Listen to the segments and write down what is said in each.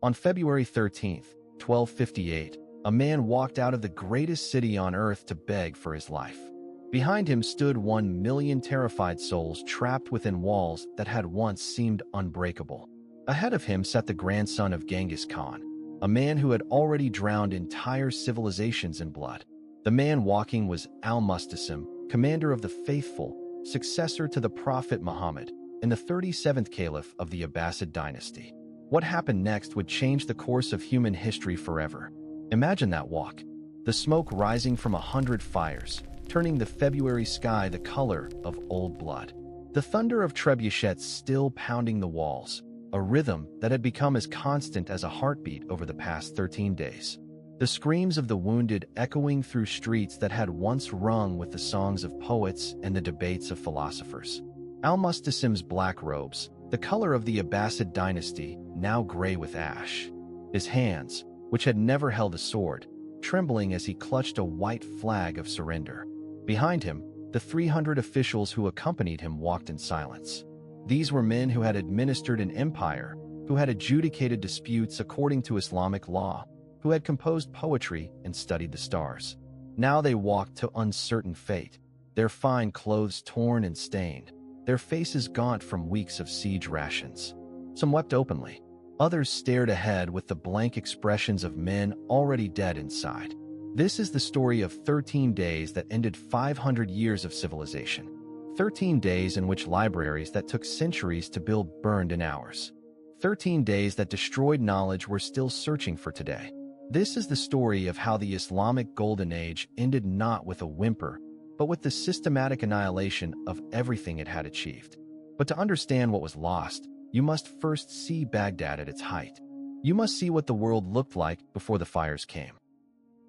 On February 13th, 1258, a man walked out of the greatest city on earth to beg for his life. Behind him stood 1 million terrified souls trapped within walls that had once seemed unbreakable. Ahead of him sat the grandson of Genghis Khan, a man who had already drowned entire civilizations in blood. The man walking was Al-Mustasim, commander of the faithful, successor to the Prophet Muhammad, and the 37th Caliph of the Abbasid dynasty. What happened next would change the course of human history forever. Imagine that walk, the smoke rising from 100 fires, turning the February sky the color of old blood. The thunder of trebuchets still pounding the walls, a rhythm that had become as constant as a heartbeat over the past 13 days. The screams of the wounded echoing through streets that had once rung with the songs of poets and the debates of philosophers. Al-Mustasim's black robes, the color of the Abbasid dynasty, now gray with ash. His hands, which had never held a sword, trembling as he clutched a white flag of surrender. Behind him, the 300 officials who accompanied him walked in silence. These were men who had administered an empire, who had adjudicated disputes according to Islamic law, who had composed poetry and studied the stars. Now they walked to uncertain fate, their fine clothes torn and stained, their faces gaunt from weeks of siege rations. Some wept openly. Others stared ahead with the blank expressions of men already dead inside. This is the story of 13 days that ended 500 years of civilization. 13 days in which libraries that took centuries to build burned in hours. 13 days that destroyed knowledge we're still searching for today. This is the story of how the Islamic Golden Age ended not with a whimper, but with the systematic annihilation of everything it had achieved. But to understand what was lost, you must first see Baghdad at its height. You must see what the world looked like before the fires came.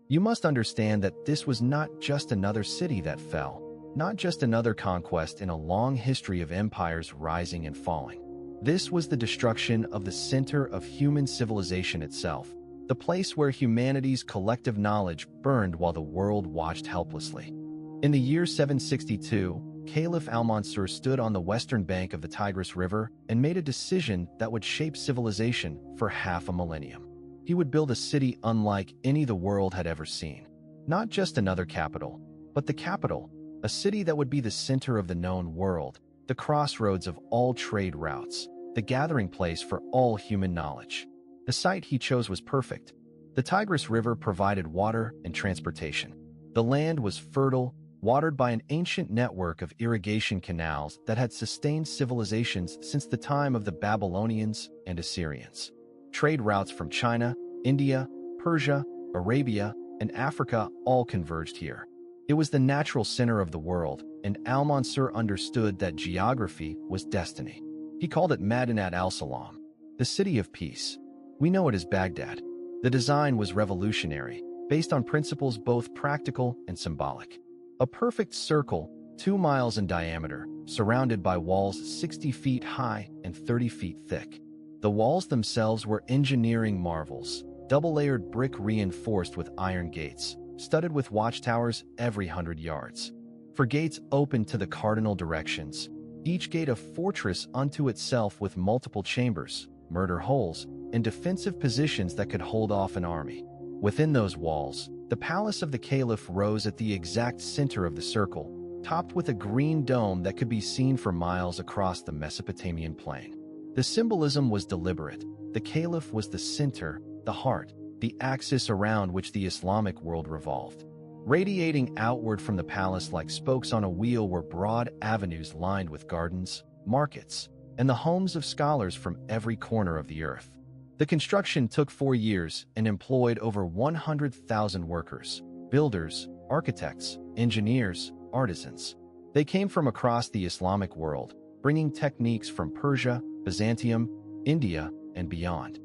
You must understand that this was not just another city that fell, not just another conquest in a long history of empires rising and falling. This was the destruction of the center of human civilization itself, the place where humanity's collective knowledge burned while the world watched helplessly. In the year 762, Caliph Al-Mansur stood on the western bank of the Tigris River and made a decision that would shape civilization for half a millennium. He would build a city unlike any the world had ever seen. Not just another capital, but the capital, a city that would be the center of the known world, the crossroads of all trade routes, the gathering place for all human knowledge. The site he chose was perfect. The Tigris River provided water and transportation. The land was fertile, watered by an ancient network of irrigation canals that had sustained civilizations since the time of the Babylonians and Assyrians. Trade routes from China, India, Persia, Arabia, and Africa all converged here. It was the natural center of the world, and Al-Mansur understood that geography was destiny. He called it Madinat al-Salam, the city of peace. We know it as Baghdad. The design was revolutionary, based on principles both practical and symbolic. A perfect circle, 2 miles in diameter, surrounded by walls 60 feet high and 30 feet thick. The walls themselves were engineering marvels, double-layered brick reinforced with iron gates, studded with watchtowers every 100 yards. For gates open to the cardinal directions, each gate a fortress unto itself with multiple chambers, murder holes, and defensive positions that could hold off an army. Within those walls, the palace of the caliph rose at the exact center of the circle, topped with a green dome that could be seen for miles across the Mesopotamian plain. The symbolism was deliberate. The caliph was the center, the heart, the axis around which the Islamic world revolved. Radiating outward from the palace like spokes on a wheel were broad avenues lined with gardens, markets, and the homes of scholars from every corner of the earth. The construction took 4 years and employed over 100,000 workers, builders, architects, engineers, artisans. They came from across the Islamic world, bringing techniques from Persia, Byzantium, India, and beyond.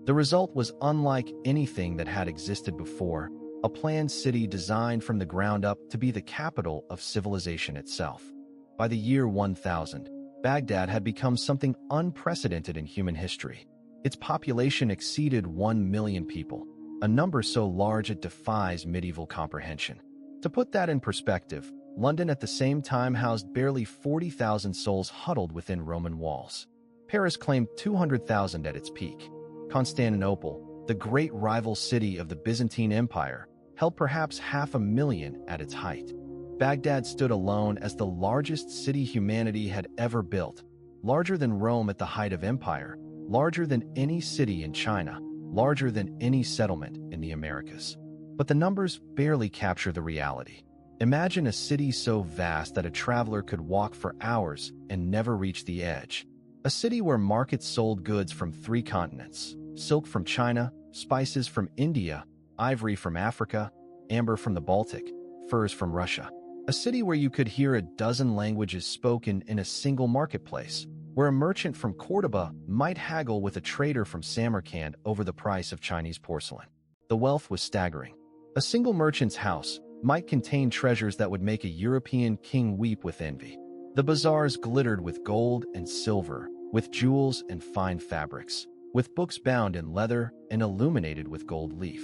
The result was unlike anything that had existed before, a planned city designed from the ground up to be the capital of civilization itself. By the year 1000, Baghdad had become something unprecedented in human history. Its population exceeded 1 million people, a number so large it defies medieval comprehension. To put that in perspective, London at the same time housed barely 40,000 souls huddled within Roman walls. Paris claimed 200,000 at its peak. Constantinople, the great rival city of the Byzantine Empire, held perhaps 500,000 at its height. Baghdad stood alone as the largest city humanity had ever built, larger than Rome at the height of empire, larger than any city in China, larger than any settlement in the Americas. But the numbers barely capture the reality. Imagine a city so vast that a traveler could walk for hours and never reach the edge. A city where markets sold goods from 3 continents: silk from China, spices from India, ivory from Africa, amber from the Baltic, furs from Russia. A city where you could hear a dozen languages spoken in a single marketplace, where a merchant from Cordoba might haggle with a trader from Samarkand over the price of Chinese porcelain. The wealth was staggering. A single merchant's house might contain treasures that would make a European king weep with envy. The bazaars glittered with gold and silver, with jewels and fine fabrics, with books bound in leather and illuminated with gold leaf.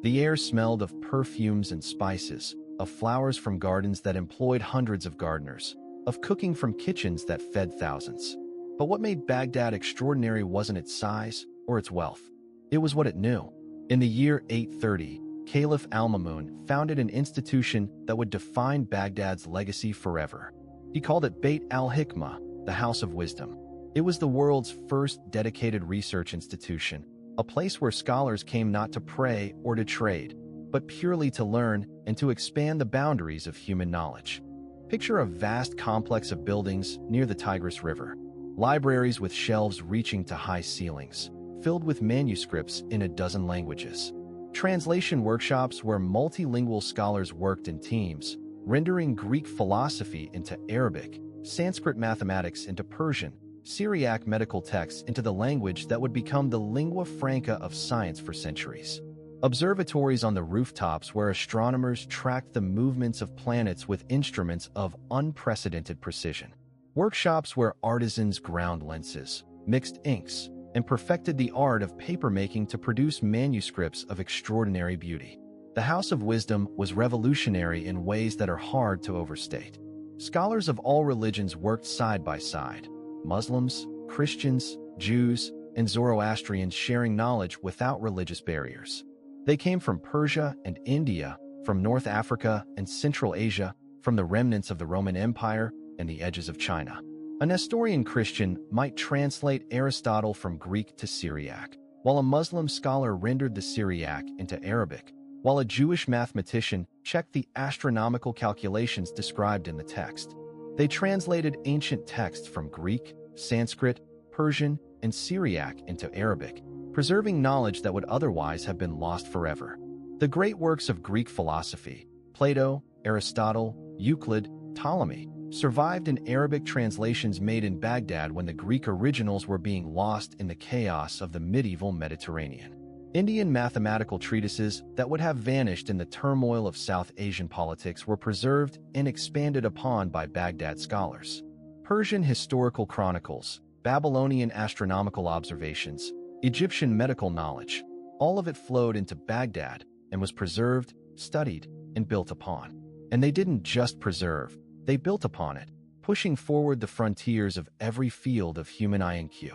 The air smelled of perfumes and spices, of flowers from gardens that employed hundreds of gardeners, of cooking from kitchens that fed thousands. But what made Baghdad extraordinary wasn't its size or its wealth. It was what it knew. In the year 830, Caliph al-Ma'mun founded an institution that would define Baghdad's legacy forever. He called it Beit al-Hikmah, the House of Wisdom. It was the world's first dedicated research institution, a place where scholars came not to pray or to trade, but purely to learn and to expand the boundaries of human knowledge. Picture a vast complex of buildings near the Tigris River, libraries with shelves reaching to high ceilings, filled with manuscripts in a dozen languages. Translation workshops where multilingual scholars worked in teams, rendering Greek philosophy into Arabic, Sanskrit mathematics into Persian, Syriac medical texts into the language that would become the lingua franca of science for centuries. Observatories on the rooftops where astronomers tracked the movements of planets with instruments of unprecedented precision. Workshops where artisans ground lenses, mixed inks, and perfected the art of papermaking to produce manuscripts of extraordinary beauty. The House of Wisdom was revolutionary in ways that are hard to overstate. Scholars of all religions worked side by side: Muslims, Christians, Jews, and Zoroastrians sharing knowledge without religious barriers. They came from Persia and India, from North Africa and Central Asia, from the remnants of the Roman Empire and the edges of China. A Nestorian Christian might translate Aristotle from Greek to Syriac, while a Muslim scholar rendered the Syriac into Arabic, while a Jewish mathematician checked the astronomical calculations described in the text. They translated ancient texts from Greek, Sanskrit, Persian, and Syriac into Arabic, preserving knowledge that would otherwise have been lost forever. The great works of Greek philosophy, Plato, Aristotle, Euclid, Ptolemy, survived in Arabic translations made in Baghdad when the Greek originals were being lost in the chaos of the medieval Mediterranean. Indian mathematical treatises that would have vanished in the turmoil of South Asian politics were preserved and expanded upon by Baghdad scholars. Persian historical chronicles, Babylonian astronomical observations, Egyptian medical knowledge, all of it flowed into Baghdad and was preserved, studied, and built upon. And they didn't just preserve, they built upon it, pushing forward the frontiers of every field of human IQ.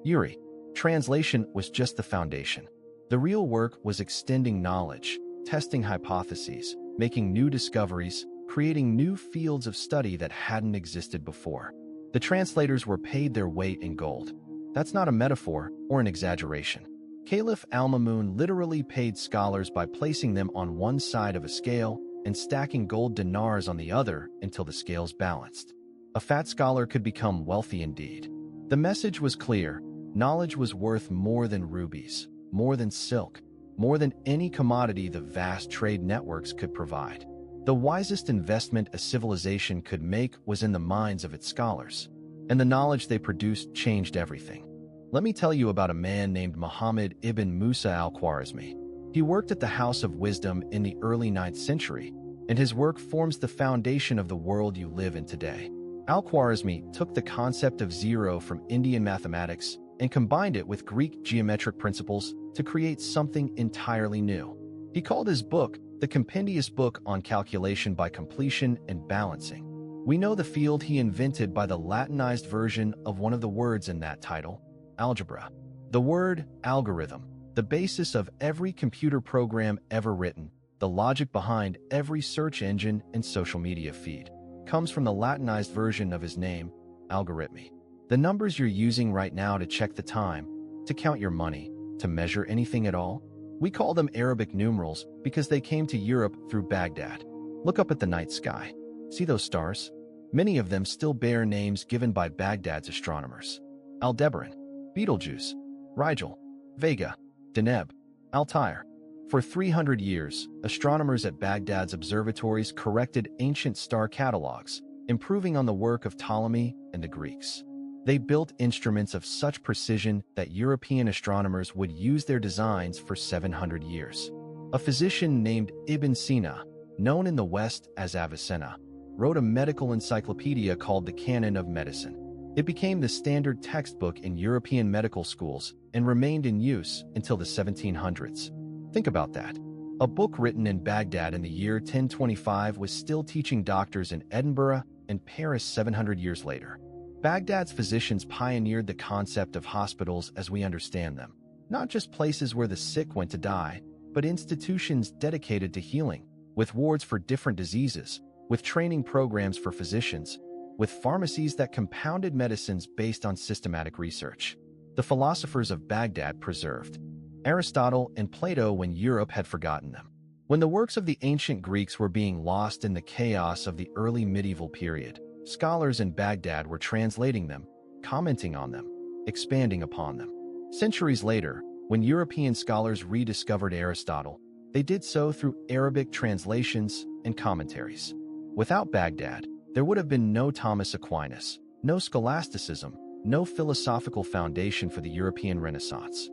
Yuri, translation was just the foundation. The real work was extending knowledge, testing hypotheses, making new discoveries, creating new fields of study that hadn't existed before. The translators were paid their weight in gold. That's not a metaphor or an exaggeration. Caliph al-Ma'mun literally paid scholars by placing them on one side of a scale and stacking gold dinars on the other until the scales balanced. A fat scholar could become wealthy indeed. The message was clear: knowledge was worth more than rubies, more than silk, more than any commodity the vast trade networks could provide. The wisest investment a civilization could make was in the minds of its scholars, and the knowledge they produced changed everything. Let me tell you about a man named Muhammad ibn Musa al-Khwarizmi. He worked at the House of Wisdom in the early 9th century, and his work forms the foundation of the world you live in today. Al-Khwarizmi took the concept of zero from Indian mathematics and combined it with Greek geometric principles to create something entirely new. He called his book the Compendious Book on Calculation by Completion and Balancing. We know the field he invented by the Latinized version of one of the words in that title: algebra. The word algorithm, the basis of every computer program ever written, the logic behind every search engine and social media feed, comes from the Latinized version of his name, algorithmy. The numbers you're using right now to check the time, to count your money, to measure anything at all, we call them Arabic numerals because they came to Europe through Baghdad. Look up at the night sky. See those stars? Many of them still bear names given by Baghdad's astronomers. Aldebaran, Betelgeuse, Rigel, Vega, Deneb, Altair. For 300 years, astronomers at Baghdad's observatories corrected ancient star catalogs, improving on the work of Ptolemy and the Greeks. They built instruments of such precision that European astronomers would use their designs for 700 years. A physician named Ibn Sina, known in the West as Avicenna, wrote a medical encyclopedia called the Canon of Medicine. It became the standard textbook in European medical schools and remained in use until the 1700s. Think about that. A book written in Baghdad in the year 1025 was still teaching doctors in Edinburgh and Paris 700 years later. Baghdad's physicians pioneered the concept of hospitals as we understand them, not just places where the sick went to die, but institutions dedicated to healing, with wards for different diseases, with training programs for physicians, with pharmacies that compounded medicines based on systematic research. The philosophers of Baghdad preserved Aristotle and Plato when Europe had forgotten them. When the works of the ancient Greeks were being lost in the chaos of the early medieval period, scholars in Baghdad were translating them, commenting on them, expanding upon them. Centuries later, when European scholars rediscovered Aristotle, they did so through Arabic translations and commentaries. Without Baghdad, there would have been no Thomas Aquinas, no scholasticism, no philosophical foundation for the European Renaissance.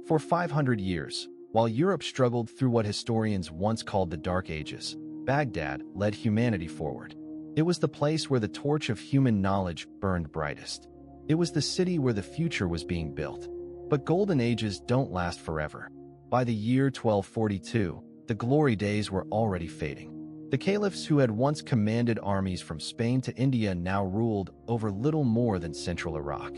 For 500 years, while Europe struggled through what historians once called the Dark Ages, Baghdad led humanity forward. It was the place where the torch of human knowledge burned brightest. It was the city where the future was being built. But golden ages don't last forever. By the year 1242, the glory days were already fading. The caliphs who had once commanded armies from Spain to India now ruled over little more than central Iraq.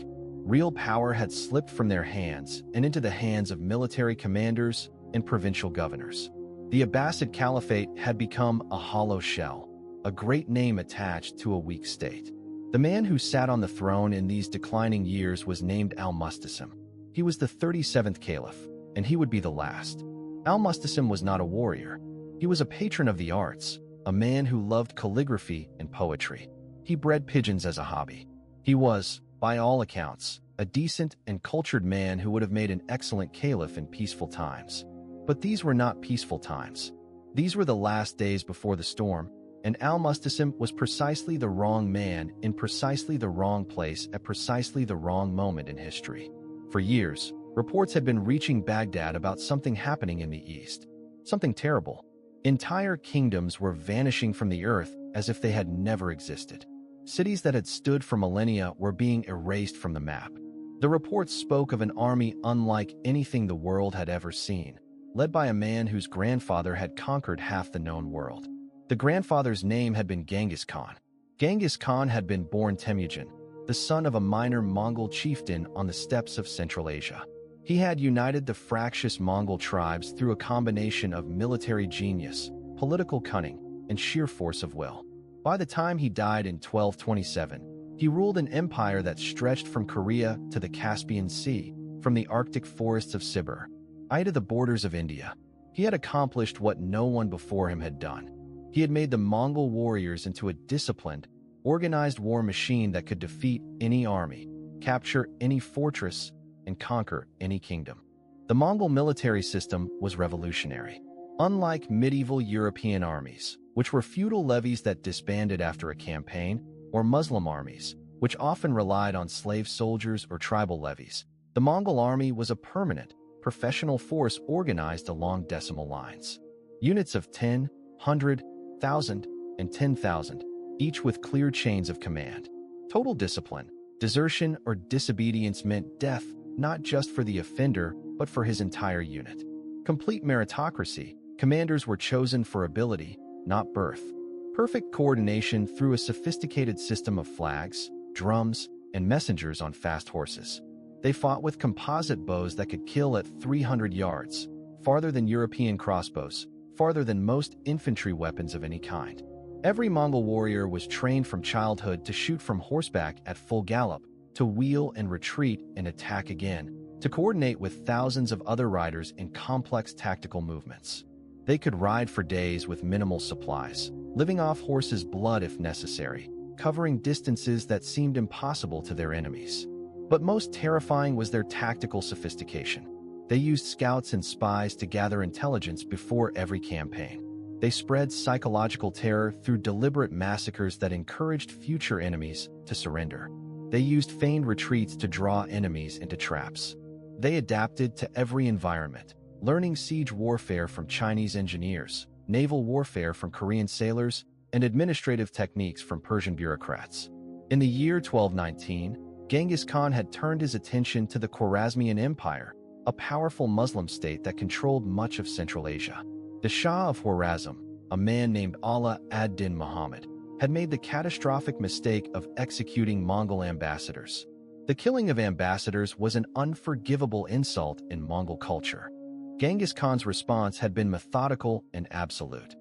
Real power had slipped from their hands and into the hands of military commanders and provincial governors. The Abbasid Caliphate had become a hollow shell, a great name attached to a weak state. The man who sat on the throne in these declining years was named Al-Mustasim. He was the 37th caliph, and he would be the last. Al-Mustasim was not a warrior. He was a patron of the arts, a man who loved calligraphy and poetry. He bred pigeons as a hobby. He was, by all accounts, a decent and cultured man who would have made an excellent caliph in peaceful times. But these were not peaceful times. These were the last days before the storm, and Al-Mustasim was precisely the wrong man in precisely the wrong place at precisely the wrong moment in history. For years, reports had been reaching Baghdad about something happening in the east. Something terrible. Entire kingdoms were vanishing from the earth as if they had never existed. Cities that had stood for millennia were being erased from the map. The reports spoke of an army unlike anything the world had ever seen, led by a man whose grandfather had conquered half the known world. The grandfather's name had been Genghis Khan. Genghis Khan had been born Temujin, the son of a minor Mongol chieftain on the steppes of Central Asia. He had united the fractious Mongol tribes through a combination of military genius, political cunning, and sheer force of will. By the time he died in 1227, he ruled an empire that stretched from Korea to the Caspian Sea, from the Arctic forests of Sibir, to the borders of India. He had accomplished what no one before him had done. He had made the Mongol warriors into a disciplined, organized war machine that could defeat any army, capture any fortress, and conquer any kingdom. The Mongol military system was revolutionary. Unlike medieval European armies, which were feudal levies that disbanded after a campaign, or Muslim armies, which often relied on slave soldiers or tribal levies, the Mongol army was a permanent, professional force organized along decimal lines. Units of 10, 100, 1,000, and 10,000, each with clear chains of command. Total discipline, desertion, or disobedience meant death, not just for the offender, but for his entire unit. Complete meritocracy, commanders were chosen for ability, not birth. Perfect coordination through a sophisticated system of flags, drums, and messengers on fast horses. They fought with composite bows that could kill at 300 yards, farther than European crossbows, farther than most infantry weapons of any kind. Every Mongol warrior was trained from childhood to shoot from horseback at full gallop, to wheel and retreat and attack again, to coordinate with thousands of other riders in complex tactical movements. They could ride for days with minimal supplies, living off horses' blood if necessary, covering distances that seemed impossible to their enemies. But most terrifying was their tactical sophistication. They used scouts and spies to gather intelligence before every campaign. They spread psychological terror through deliberate massacres that encouraged future enemies to surrender. They used feigned retreats to draw enemies into traps. They adapted to every environment, learning siege warfare from Chinese engineers, naval warfare from Korean sailors, and administrative techniques from Persian bureaucrats. In the year 1219, Genghis Khan had turned his attention to the Khwarezmian Empire, a powerful Muslim state that controlled much of Central Asia. The Shah of Khwarezm, a man named Ala ad-Din Muhammad, had made the catastrophic mistake of executing Mongol ambassadors. The killing of ambassadors was an unforgivable insult in Mongol culture. Genghis Khan's response had been methodical and absolute.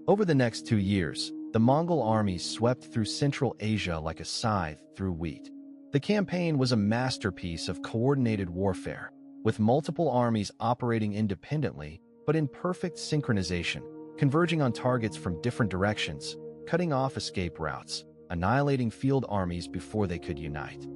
Over the next 2 years, the Mongol armies swept through Central Asia like a scythe through wheat. The campaign was a masterpiece of coordinated warfare, with multiple armies operating independently but in perfect synchronization, converging on targets from different directions, cutting off escape routes, annihilating field armies before they could unite.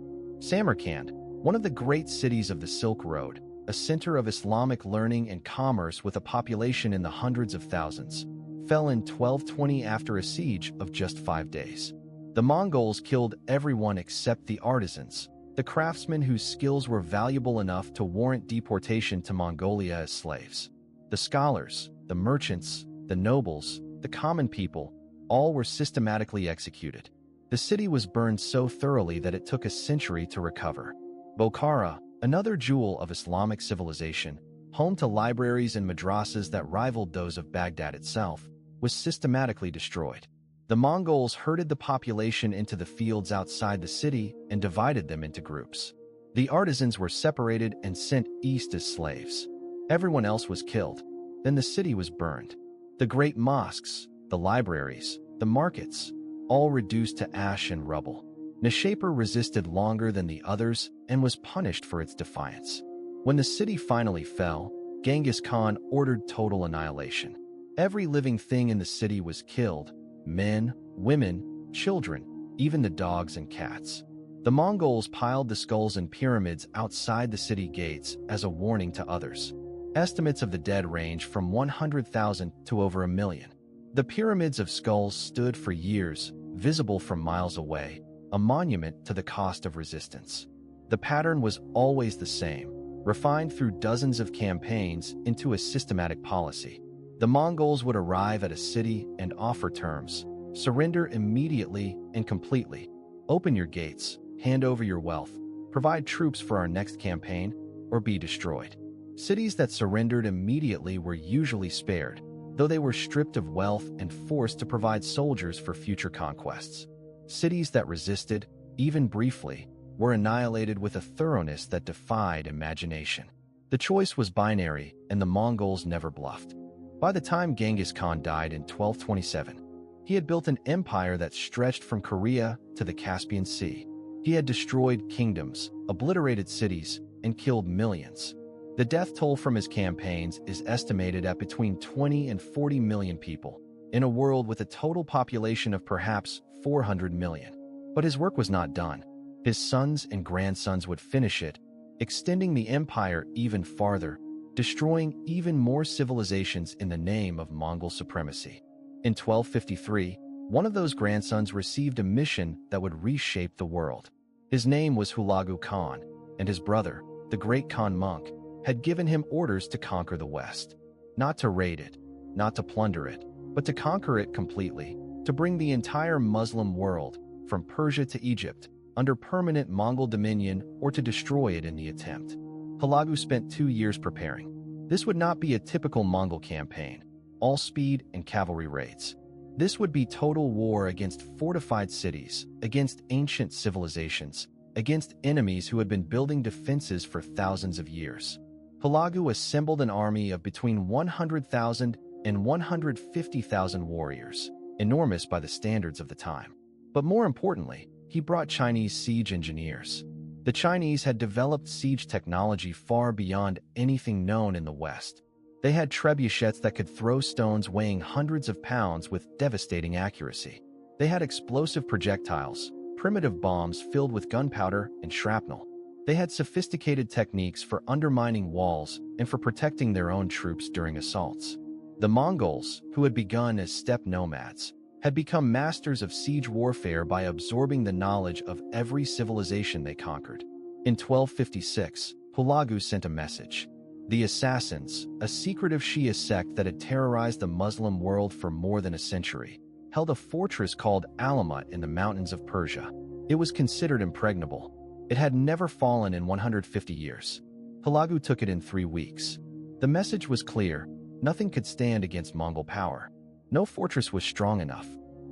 Samarkand, one of the great cities of the Silk Road, a center of Islamic learning and commerce with a population in the hundreds of thousands, fell in 1220 after a siege of just 5 days. The Mongols killed everyone except the artisans, the craftsmen whose skills were valuable enough to warrant deportation to Mongolia as slaves. The scholars, the merchants, the nobles, the common people, all were systematically executed. The city was burned so thoroughly that it took a century to recover. Bokhara, another jewel of Islamic civilization, home to libraries and madrasas that rivaled those of Baghdad itself, was systematically destroyed. The Mongols herded the population into the fields outside the city and divided them into groups. The artisans were separated and sent east as slaves. Everyone else was killed. Then the city was burned. The great mosques, the libraries, the markets, all reduced to ash and rubble. Nishapur resisted longer than the others and was punished for its defiance. When the city finally fell, Genghis Khan ordered total annihilation. Every living thing in the city was killed: men, women, children, even the dogs and cats. The Mongols piled the skulls in pyramids outside the city gates as a warning to others. Estimates of the dead range from 100,000 to over 1 million. The pyramids of skulls stood for years, visible from miles away, a monument to the cost of resistance. The pattern was always the same, refined through dozens of campaigns into a systematic policy. The Mongols would arrive at a city and offer terms: surrender immediately and completely, open your gates, hand over your wealth, provide troops for our next campaign, or be destroyed. Cities that surrendered immediately were usually spared, though they were stripped of wealth and forced to provide soldiers for future conquests. Cities that resisted, even briefly, were annihilated with a thoroughness that defied imagination. The choice was binary, and the Mongols never bluffed. By the time Genghis Khan died in 1227, he had built an empire that stretched from Korea to the Caspian Sea. He had destroyed kingdoms, obliterated cities, and killed millions. The death toll from his campaigns is estimated at between 20 and 40 million people, in a world with a total population of perhaps 400 million. But his work was not done. His sons and grandsons would finish it, extending the empire even farther, destroying even more civilizations in the name of Mongol supremacy. In 1253, one of those grandsons received a mission that would reshape the world. His name was Hulagu Khan, and his brother, the great Khan monk, had given him orders to conquer the West. Not to raid it, not to plunder it, but to conquer it completely, to bring the entire Muslim world, from Persia to Egypt, under permanent Mongol dominion, or to destroy it in the attempt. Hulagu spent 2 years preparing. This would not be a typical Mongol campaign, all speed and cavalry raids. This would be total war against fortified cities, against ancient civilizations, against enemies who had been building defenses for thousands of years. Hulagu assembled an army of between 100,000 and 150,000 warriors, enormous by the standards of the time. But more importantly, he brought Chinese siege engineers. The Chinese had developed siege technology far beyond anything known in the West. They had trebuchets that could throw stones weighing hundreds of pounds with devastating accuracy. They had explosive projectiles, primitive bombs filled with gunpowder and shrapnel. They had sophisticated techniques for undermining walls and for protecting their own troops during assaults. The Mongols, who had begun as steppe nomads, had become masters of siege warfare by absorbing the knowledge of every civilization they conquered. In 1256, Hulagu sent a message. The Assassins, a secretive Shia sect that had terrorized the Muslim world for more than a century, held a fortress called Alamut in the mountains of Persia. It was considered impregnable. It had never fallen in 150 years. Hulagu took it in 3 weeks. The message was clear. Nothing could stand against Mongol power. No fortress was strong enough.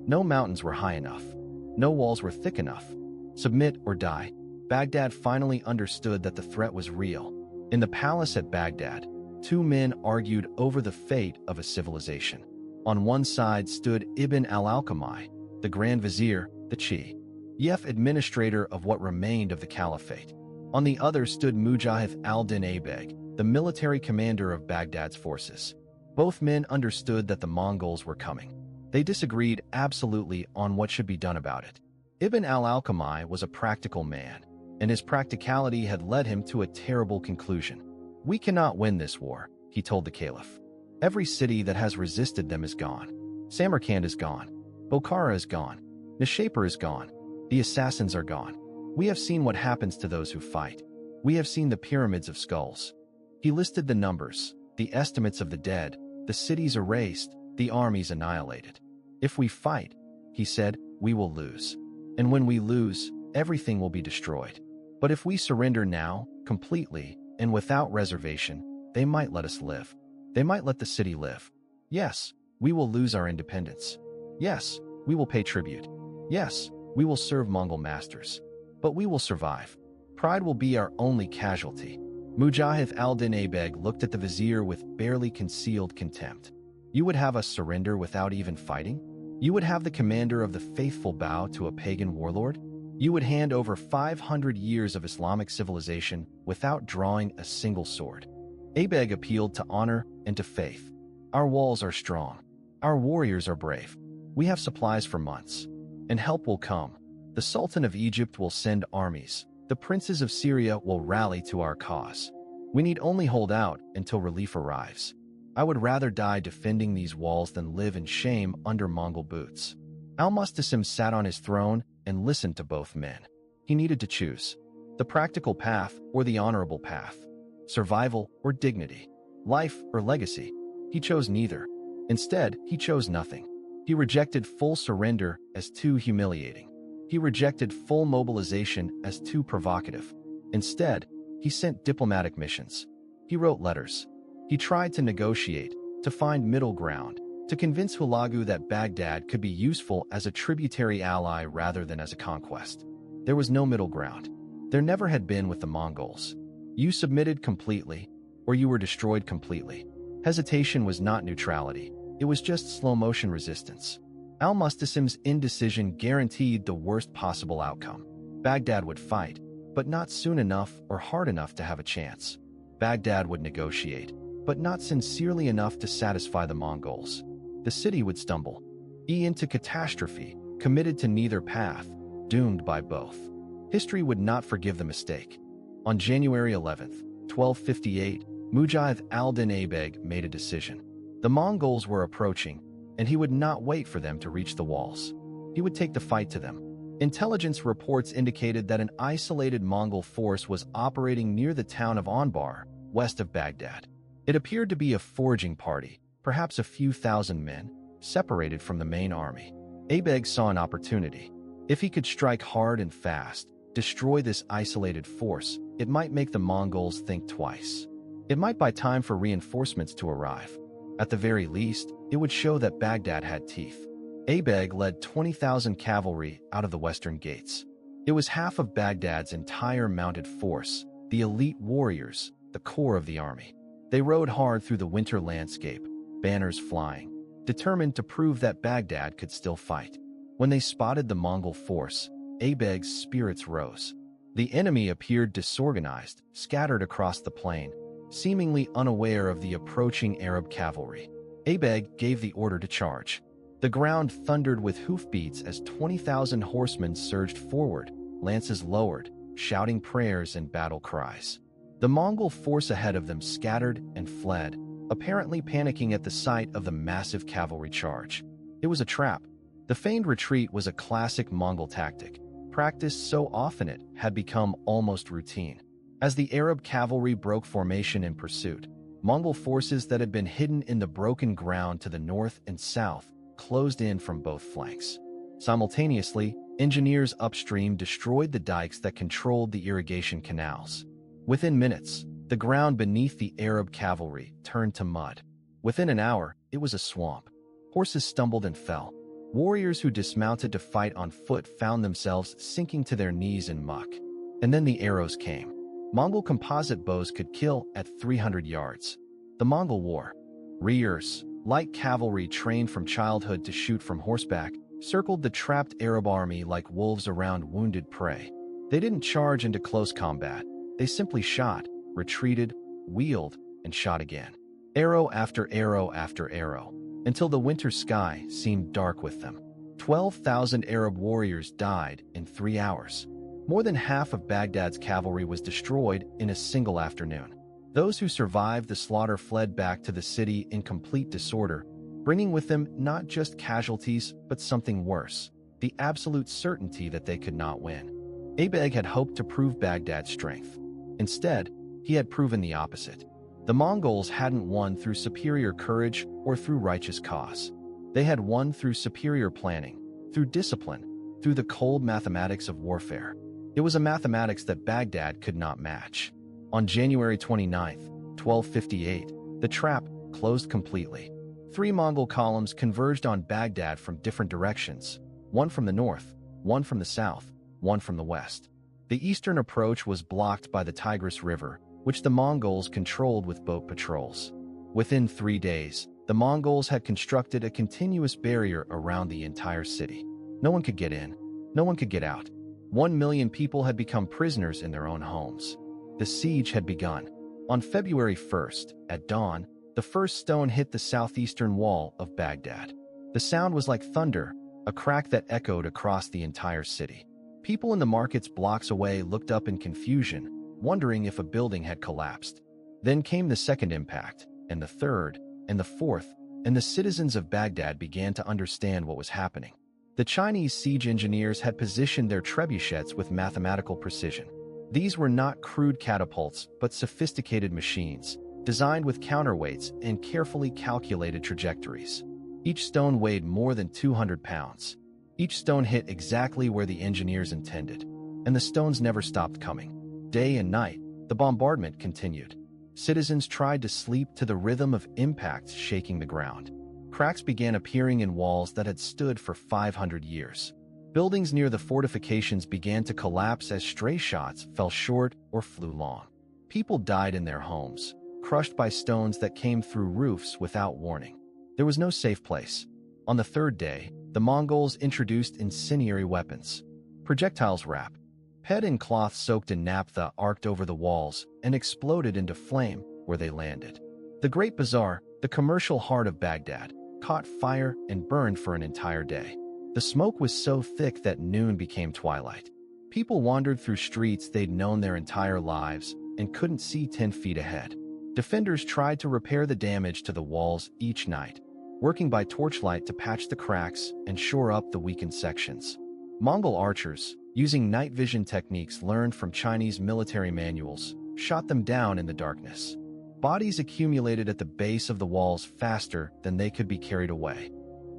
No mountains were high enough. No walls were thick enough. Submit or die. Baghdad finally understood that the threat was real. In the palace at Baghdad, 2 men argued over the fate of a civilization. On one side stood Ibn al-Alqami, the Grand Vizier, the chief administrator of what remained of the Caliphate. On the other stood Mujahid al-Din Aybeg, the military commander of Baghdad's forces. Both men understood that the Mongols were coming. They disagreed absolutely on what should be done about it. Ibn al-Alqami was a practical man, and his practicality had led him to a terrible conclusion. We cannot win this war, he told the caliph. Every city that has resisted them is gone. Samarkand is gone. Bokhara is gone. Nishapur is gone. The assassins are gone. We have seen what happens to those who fight. We have seen the pyramids of skulls. He listed the numbers, the estimates of the dead, the cities erased, the armies annihilated. If we fight, he said, we will lose. And when we lose, everything will be destroyed. But if we surrender now, completely, and without reservation, they might let us live. They might let the city live. Yes, we will lose our independence. Yes, we will pay tribute. Yes, we will serve Mongol masters. But we will survive. Pride will be our only casualty. Mujahid al-Din Aybeg looked at the vizier with barely concealed contempt. You would have us surrender without even fighting? You would have the commander of the faithful bow to a pagan warlord? You would hand over 500 years of Islamic civilization without drawing a single sword. Aybeg appealed to honor and to faith. Our walls are strong. Our warriors are brave. We have supplies for months. And help will come. The Sultan of Egypt will send armies. The princes of Syria will rally to our cause. We need only hold out until relief arrives. I would rather die defending these walls than live in shame under Mongol boots. Al-Mustasim sat on his throne and listened to both men. He needed to choose the practical path or the honorable path, survival or dignity, life or legacy. He chose neither. Instead, he chose nothing. He rejected full surrender as too humiliating. He rejected full mobilization as too provocative. Instead, he sent diplomatic missions. He wrote letters. He tried to negotiate, to find middle ground, to convince Hulagu that Baghdad could be useful as a tributary ally rather than as a conquest. There was no middle ground. There never had been with the Mongols. You submitted completely, or you were destroyed completely. Hesitation was not neutrality. It was just slow-motion resistance. Al-Mustasim's indecision guaranteed the worst possible outcome. Baghdad would fight, but not soon enough or hard enough to have a chance. Baghdad would negotiate, but not sincerely enough to satisfy the Mongols. The city would stumble into catastrophe, committed to neither path, doomed by both. History would not forgive the mistake. On January 11th, 1258, Mujahid al-Din Aybeg made a decision. The Mongols were approaching, and he would not wait for them to reach the walls. He would take the fight to them. Intelligence reports indicated that an isolated Mongol force was operating near the town of Anbar, west of Baghdad. It appeared to be a foraging party, perhaps a few thousand men, separated from the main army. Aybeg saw an opportunity. If he could strike hard and fast, destroy this isolated force, it might make the Mongols think twice. It might buy time for reinforcements to arrive. At the very least, it would show that Baghdad had teeth. Aybeg led 20,000 cavalry out of the western gates. It was half of Baghdad's entire mounted force, the elite warriors, the core of the army. They rode hard through the winter landscape, banners flying, determined to prove that Baghdad could still fight. When they spotted the Mongol force, Aybeg's spirits rose. The enemy appeared disorganized, scattered across the plain, seemingly unaware of the approaching Arab cavalry. Aybeg gave the order to charge. The ground thundered with hoofbeats as 20,000 horsemen surged forward, lances lowered, shouting prayers and battle cries. The Mongol force ahead of them scattered and fled, apparently panicking at the sight of the massive cavalry charge. It was a trap. The feigned retreat was a classic Mongol tactic, practiced so often it had become almost routine. As the Arab cavalry broke formation in pursuit, Mongol forces that had been hidden in the broken ground to the north and south closed in from both flanks. Simultaneously, engineers upstream destroyed the dikes that controlled the irrigation canals. Within minutes, the ground beneath the Arab cavalry turned to mud. Within an hour, it was a swamp. Horses stumbled and fell. Warriors who dismounted to fight on foot found themselves sinking to their knees in muck. And then the arrows came. Mongol composite bows could kill at 300 yards. The Mongol War. Rears, light cavalry trained from childhood to shoot from horseback, circled the trapped Arab army like wolves around wounded prey. They didn't charge into close combat. They simply shot, retreated, wheeled, and shot again. Arrow after arrow after arrow, until the winter sky seemed dark with them. 12,000 Arab warriors died in 3 hours. More than half of Baghdad's cavalry was destroyed in a single afternoon. Those who survived the slaughter fled back to the city in complete disorder, bringing with them not just casualties, but something worse, the absolute certainty that they could not win. Aybeg had hoped to prove Baghdad's strength. Instead, he had proven the opposite. The Mongols hadn't won through superior courage or through righteous cause. They had won through superior planning, through discipline, through the cold mathematics of warfare. It was a mathematics that Baghdad could not match. On January 29, 1258, the trap closed completely. 3 Mongol columns converged on Baghdad from different directions, one from the north, one from the south, one from the west. The eastern approach was blocked by the Tigris River, which the Mongols controlled with boat patrols. Within 3 days, the Mongols had constructed a continuous barrier around the entire city. No one could get in, no one could get out. 1 million people had become prisoners in their own homes. The siege had begun. On February 1st, at dawn, the first stone hit the southeastern wall of Baghdad. The sound was like thunder, a crack that echoed across the entire city. People in the markets blocks away looked up in confusion, wondering if a building had collapsed. Then came the second impact, and the third, and the fourth, and the citizens of Baghdad began to understand what was happening. The Chinese siege engineers had positioned their trebuchets with mathematical precision. These were not crude catapults, but sophisticated machines, designed with counterweights and carefully calculated trajectories. Each stone weighed more than 200 pounds. Each stone hit exactly where the engineers intended, and the stones never stopped coming. Day and night, the bombardment continued. Citizens tried to sleep to the rhythm of impacts shaking the ground. Cracks began appearing in walls that had stood for 500 years. Buildings near the fortifications began to collapse as stray shots fell short or flew long. People died in their homes, crushed by stones that came through roofs without warning. There was no safe place. On the third day, the Mongols introduced incendiary weapons. Projectiles wrapped, PET and cloth soaked in naphtha arced over the walls and exploded into flame where they landed. The Great Bazaar, the commercial heart of Baghdad, caught fire and burned for an entire day. The smoke was so thick that noon became twilight. People wandered through streets they'd known their entire lives and couldn't see 10 feet ahead. Defenders tried to repair the damage to the walls each night, working by torchlight to patch the cracks and shore up the weakened sections. Mongol archers, using night vision techniques learned from Chinese military manuals, shot them down in the darkness. Bodies accumulated at the base of the walls faster than they could be carried away.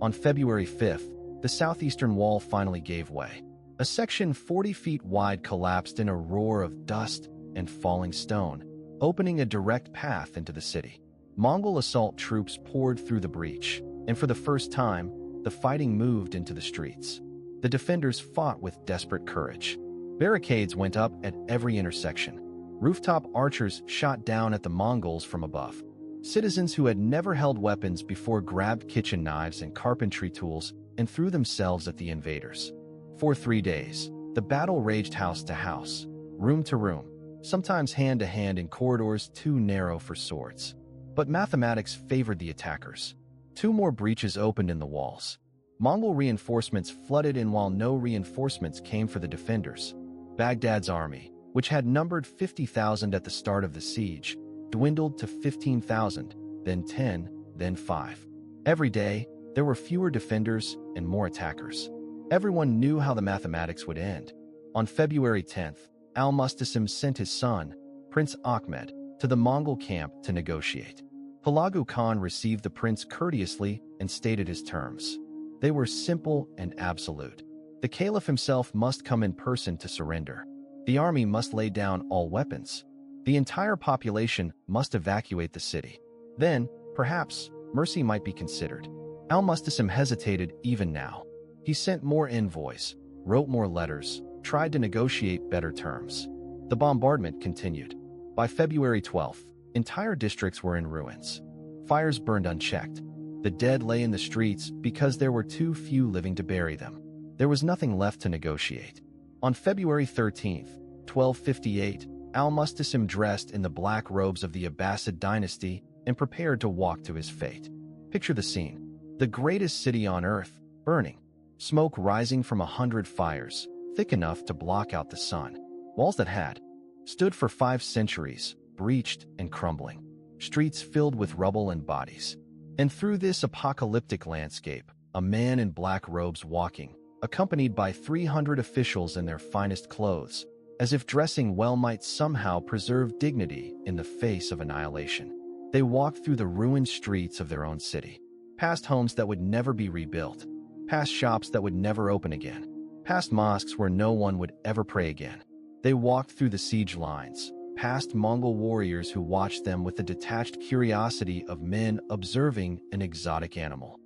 On February 5th, the southeastern wall finally gave way. A section 40 feet wide collapsed in a roar of dust and falling stone, opening a direct path into the city. Mongol assault troops poured through the breach, and for the first time, the fighting moved into the streets. The defenders fought with desperate courage. Barricades went up at every intersection. Rooftop archers shot down at the Mongols from above. Citizens who had never held weapons before grabbed kitchen knives and carpentry tools and threw themselves at the invaders. For 3 days, the battle raged house to house, room to room, sometimes hand to hand in corridors too narrow for swords. But mathematics favored the attackers. 2 more breaches opened in the walls. Mongol reinforcements flooded in while no reinforcements came for the defenders. Baghdad's army, which had numbered 50,000 at the start of the siege, dwindled to 15,000, then 10, then 5. Every day, there were fewer defenders and more attackers. Everyone knew how the mathematics would end. On February 10th, Al-Mustasim sent his son, Prince Ahmed, to the Mongol camp to negotiate. Hulagu Khan received the prince courteously and stated his terms. They were simple and absolute. The caliph himself must come in person to surrender. The army must lay down all weapons. The entire population must evacuate the city. Then, perhaps, mercy might be considered. Al-Mustasim hesitated even now. He sent more envoys, wrote more letters, tried to negotiate better terms. The bombardment continued. By February 12th, entire districts were in ruins. Fires burned unchecked. The dead lay in the streets because there were too few living to bury them. There was nothing left to negotiate. On February 13th, 1258, Al-Mustasim dressed in the black robes of the Abbasid dynasty and prepared to walk to his fate. Picture the scene. The greatest city on earth, burning. Smoke rising from 100 fires, thick enough to block out the sun. Walls that had stood for 5 centuries, breached and crumbling. Streets filled with rubble and bodies. And through this apocalyptic landscape, a man in black robes walking, accompanied by 300 officials in their finest clothes, as if dressing well might somehow preserve dignity in the face of annihilation. They walked through the ruined streets of their own city, past homes that would never be rebuilt, past shops that would never open again, past mosques where no one would ever pray again. They walked through the siege lines, past Mongol warriors who watched them with the detached curiosity of men observing an exotic animal.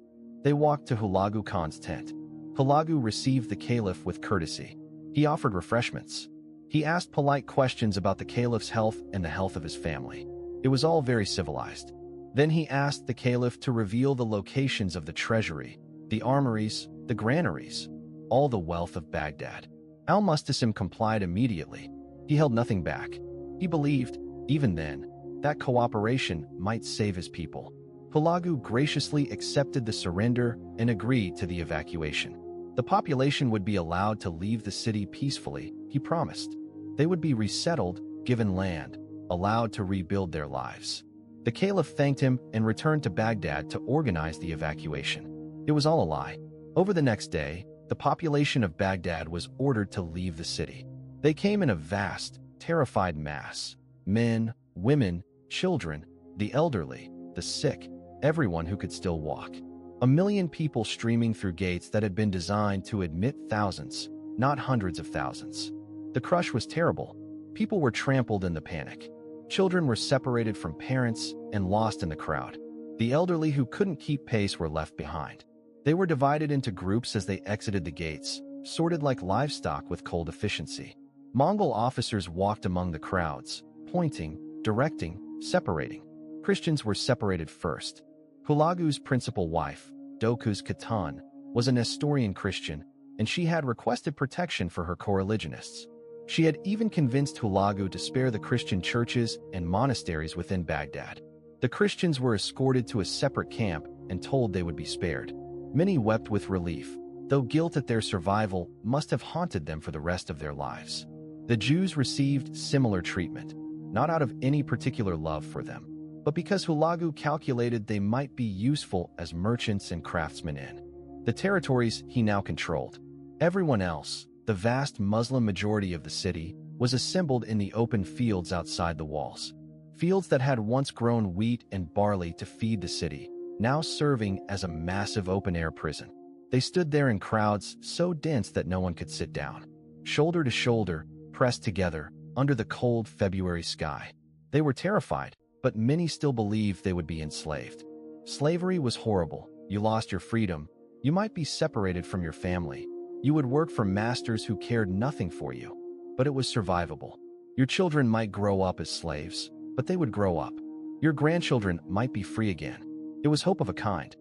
They walked to Hulagu Khan's tent. Hulagu received the caliph with courtesy. He offered refreshments. He asked polite questions about the caliph's health and the health of his family. It was all very civilized. Then he asked the caliph to reveal the locations of the treasury, the armories, the granaries, all the wealth of Baghdad. Al-Mustasim complied immediately. He held nothing back. He believed, even then, that cooperation might save his people. Hulagu graciously accepted the surrender and agreed to the evacuation. The population would be allowed to leave the city peacefully, he promised. They would be resettled, given land, allowed to rebuild their lives. The caliph thanked him and returned to Baghdad to organize the evacuation. It was all a lie. Over the next day, the population of Baghdad was ordered to leave the city. They came in a vast, terrified mass. Men, women, children, the elderly, the sick, everyone who could still walk. 1 million people streaming through gates that had been designed to admit thousands, not hundreds of thousands. The crush was terrible. People were trampled in the panic. Children were separated from parents and lost in the crowd. The elderly who couldn't keep pace were left behind. They were divided into groups as they exited the gates, sorted like livestock with cold efficiency. Mongol officers walked among the crowds, pointing, directing, separating. Christians were separated first. Hulagu's principal wife, Doku's Khatan, was a Nestorian Christian, and she had requested protection for her co-religionists. She had even convinced Hulagu to spare the Christian churches and monasteries within Baghdad. The Christians were escorted to a separate camp and told they would be spared. Many wept with relief, though guilt at their survival must have haunted them for the rest of their lives. The Jews received similar treatment, not out of any particular love for them, but because Hulagu calculated they might be useful as merchants and craftsmen in the territories he now controlled. Everyone else, the vast Muslim majority of the city, was assembled in the open fields outside the walls. Fields that had once grown wheat and barley to feed the city, now serving as a massive open-air prison. They stood there in crowds so dense that no one could sit down. Shoulder to shoulder, pressed together, under the cold February sky. They were terrified, but many still believed they would be enslaved. Slavery was horrible. You lost your freedom. You might be separated from your family. You would work for masters who cared nothing for you. but it was survivable. Your children might grow up as slaves, but they would grow up. Your grandchildren might be free again. It was hope of a kind.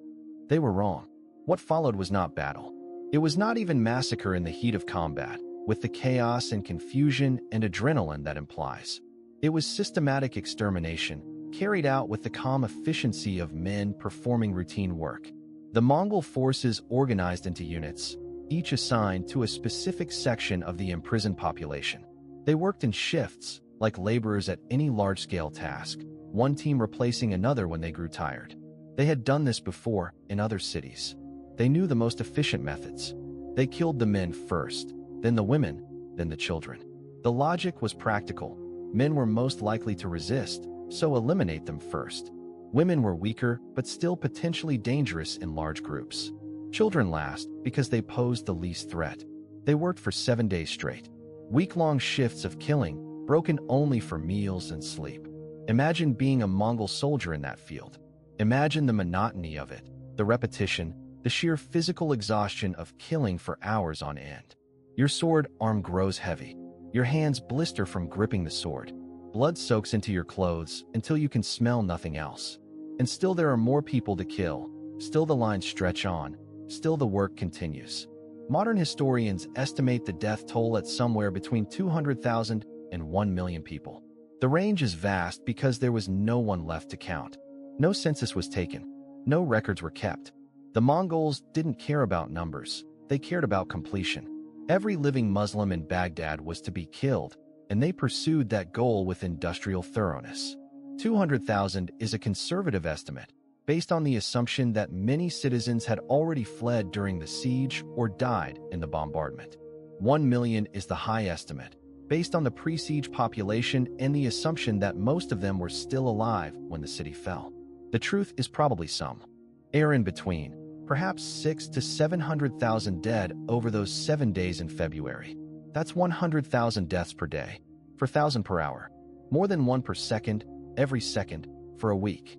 They were wrong. What followed was not battle. It was not even massacre in the heat of combat, with the chaos and confusion and adrenaline that implies. It was systematic extermination, carried out with the calm efficiency of men performing routine work. The Mongol forces organized into units, each assigned to a specific section of the imprisoned population. They worked in shifts, like laborers at any large-scale task, one team replacing another when they grew tired. They had done this before in other cities. They knew the most efficient methods. They killed the men first, then the women, then the children. The logic was practical. Men were most likely to resist, so eliminate them first. Women were weaker, but still potentially dangerous in large groups. Children last because they posed the least threat. They worked for 7 days straight. Week-long shifts of killing, broken only for meals and sleep. Imagine being a Mongol soldier in that field. Imagine the monotony of it, the repetition, the sheer physical exhaustion of killing for hours on end. Your sword arm grows heavy. Your hands blister from gripping the sword. Blood soaks into your clothes until you can smell nothing else. And still there are more people to kill. Still the lines stretch on. Still the work continues. Modern historians estimate the death toll at somewhere between 200,000 and 1 million people. The range is vast because there was no one left to count. No census was taken. No records were kept. The Mongols didn't care about numbers. They cared about completion. Every living Muslim in Baghdad was to be killed, and they pursued that goal with industrial thoroughness. 200,000 is a conservative estimate, based on the assumption that many citizens had already fled during the siege or died in the bombardment. 1 million is the high estimate, based on the pre-siege population and the assumption that most of them were still alive when the city fell. The truth is probably somewhere in between, perhaps 600,000 to 700,000 dead over those 7 days in February. That's 100,000 deaths per day, per 1,000 per hour, more than 1 per second, every second, for a week.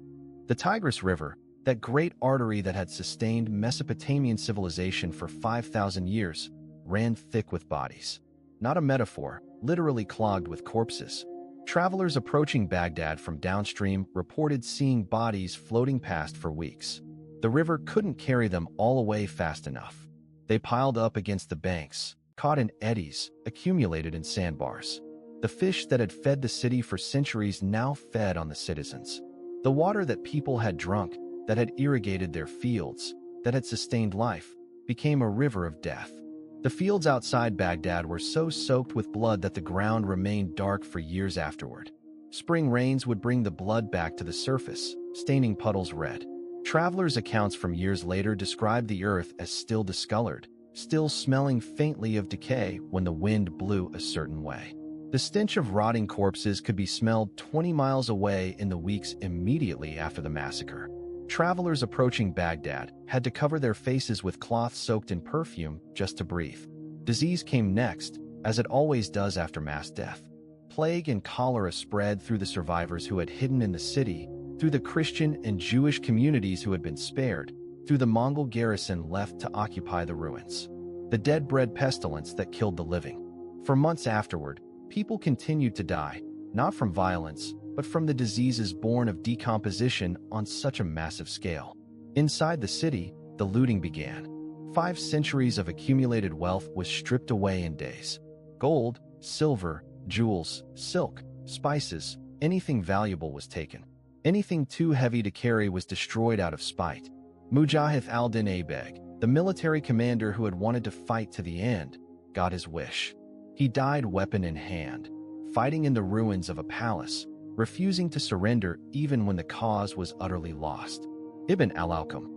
The Tigris River, that great artery that had sustained Mesopotamian civilization for 5,000 years, ran thick with bodies. Not a metaphor, literally clogged with corpses. Travelers approaching Baghdad from downstream reported seeing bodies floating past for weeks. The river couldn't carry them all away fast enough. They piled up against the banks, caught in eddies, accumulated in sandbars. The fish that had fed the city for centuries now fed on the citizens. The water that people had drunk, that had irrigated their fields, that had sustained life, became a river of death. The fields outside Baghdad were so soaked with blood that the ground remained dark for years afterward. Spring rains would bring the blood back to the surface, staining puddles red. Travelers' accounts from years later described the earth as still discolored, still smelling faintly of decay when the wind blew a certain way. The stench of rotting corpses could be smelled 20 miles away in the weeks immediately after the massacre. Travelers approaching Baghdad had to cover their faces with cloths soaked in perfume just to breathe. Disease came next, as it always does after mass death. Plague and cholera spread through the survivors who had hidden in the city, through the Christian and Jewish communities who had been spared, through the Mongol garrison left to occupy the ruins. The dead bred pestilence that killed the living. For months afterward, people continued to die, not from violence, but from the diseases born of decomposition on such a massive scale. Inside the city, the looting began. 5 centuries of accumulated wealth was stripped away in days. Gold, silver, jewels, silk, spices, anything valuable was taken. Anything too heavy to carry was destroyed out of spite. Mujahid al-Din Aybeg, the military commander who had wanted to fight to the end, got his wish. He died weapon in hand, fighting in the ruins of a palace, refusing to surrender even when the cause was utterly lost. Ibn al-Alqam,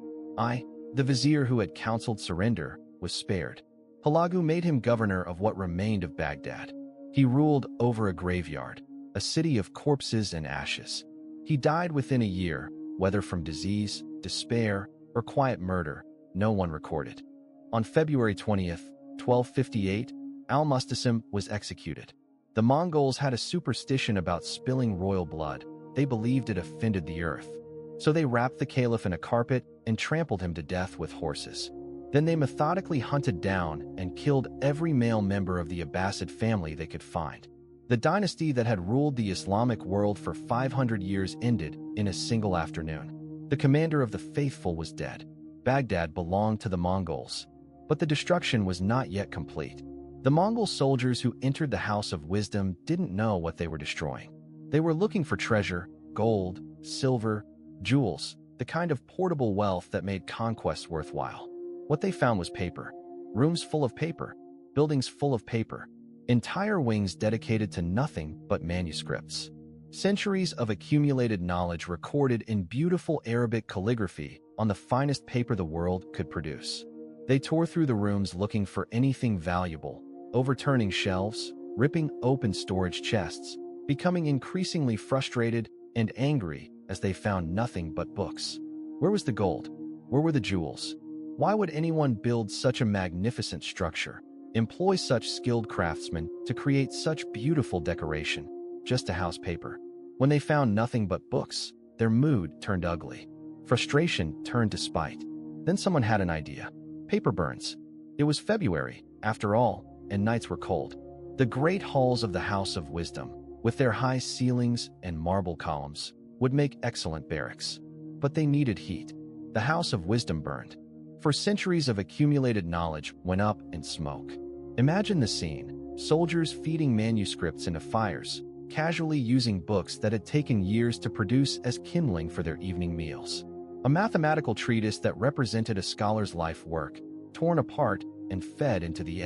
the vizier who had counseled surrender, was spared. Hulagu made him governor of what remained of Baghdad. He ruled over a graveyard, a city of corpses and ashes. He died within a year, whether from disease, despair, or quiet murder, no one recorded. On February 20th, 1258, al-Mustasim was executed. The Mongols had a superstition about spilling royal blood. They believed it offended the earth. So they wrapped the caliph in a carpet and trampled him to death with horses. Then they methodically hunted down and killed every male member of the Abbasid family they could find. The dynasty that had ruled the Islamic world for 500 years ended in a single afternoon. The commander of the faithful was dead. Baghdad belonged to the Mongols. But the destruction was not yet complete. The Mongol soldiers who entered the House of Wisdom didn't know what they were destroying. They were looking for treasure, gold, silver, jewels, the kind of portable wealth that made conquests worthwhile. What they found was paper. Rooms full of paper. Buildings full of paper. Entire wings dedicated to nothing but manuscripts. Centuries of accumulated knowledge recorded in beautiful Arabic calligraphy on the finest paper the world could produce. They tore through the rooms looking for anything valuable, overturning shelves, ripping open storage chests, becoming increasingly frustrated and angry as they found nothing but books. Where was the gold? Where were the jewels? Why would anyone build such a magnificent structure, employ such skilled craftsmen to create such beautiful decoration, just to house paper? When they found nothing but books, their mood turned ugly. Frustration turned to spite. Then someone had an idea. Paper burns. It was February, after all, and nights were cold. The great halls of the House of Wisdom, with their high ceilings and marble columns, would make excellent barracks. But they needed heat. The House of Wisdom burned. For centuries of accumulated knowledge went up in smoke. Imagine the scene: soldiers feeding manuscripts into fires, casually using books that had taken years to produce as kindling for their evening meals. A mathematical treatise that represented a scholar's life work, torn apart and fed into the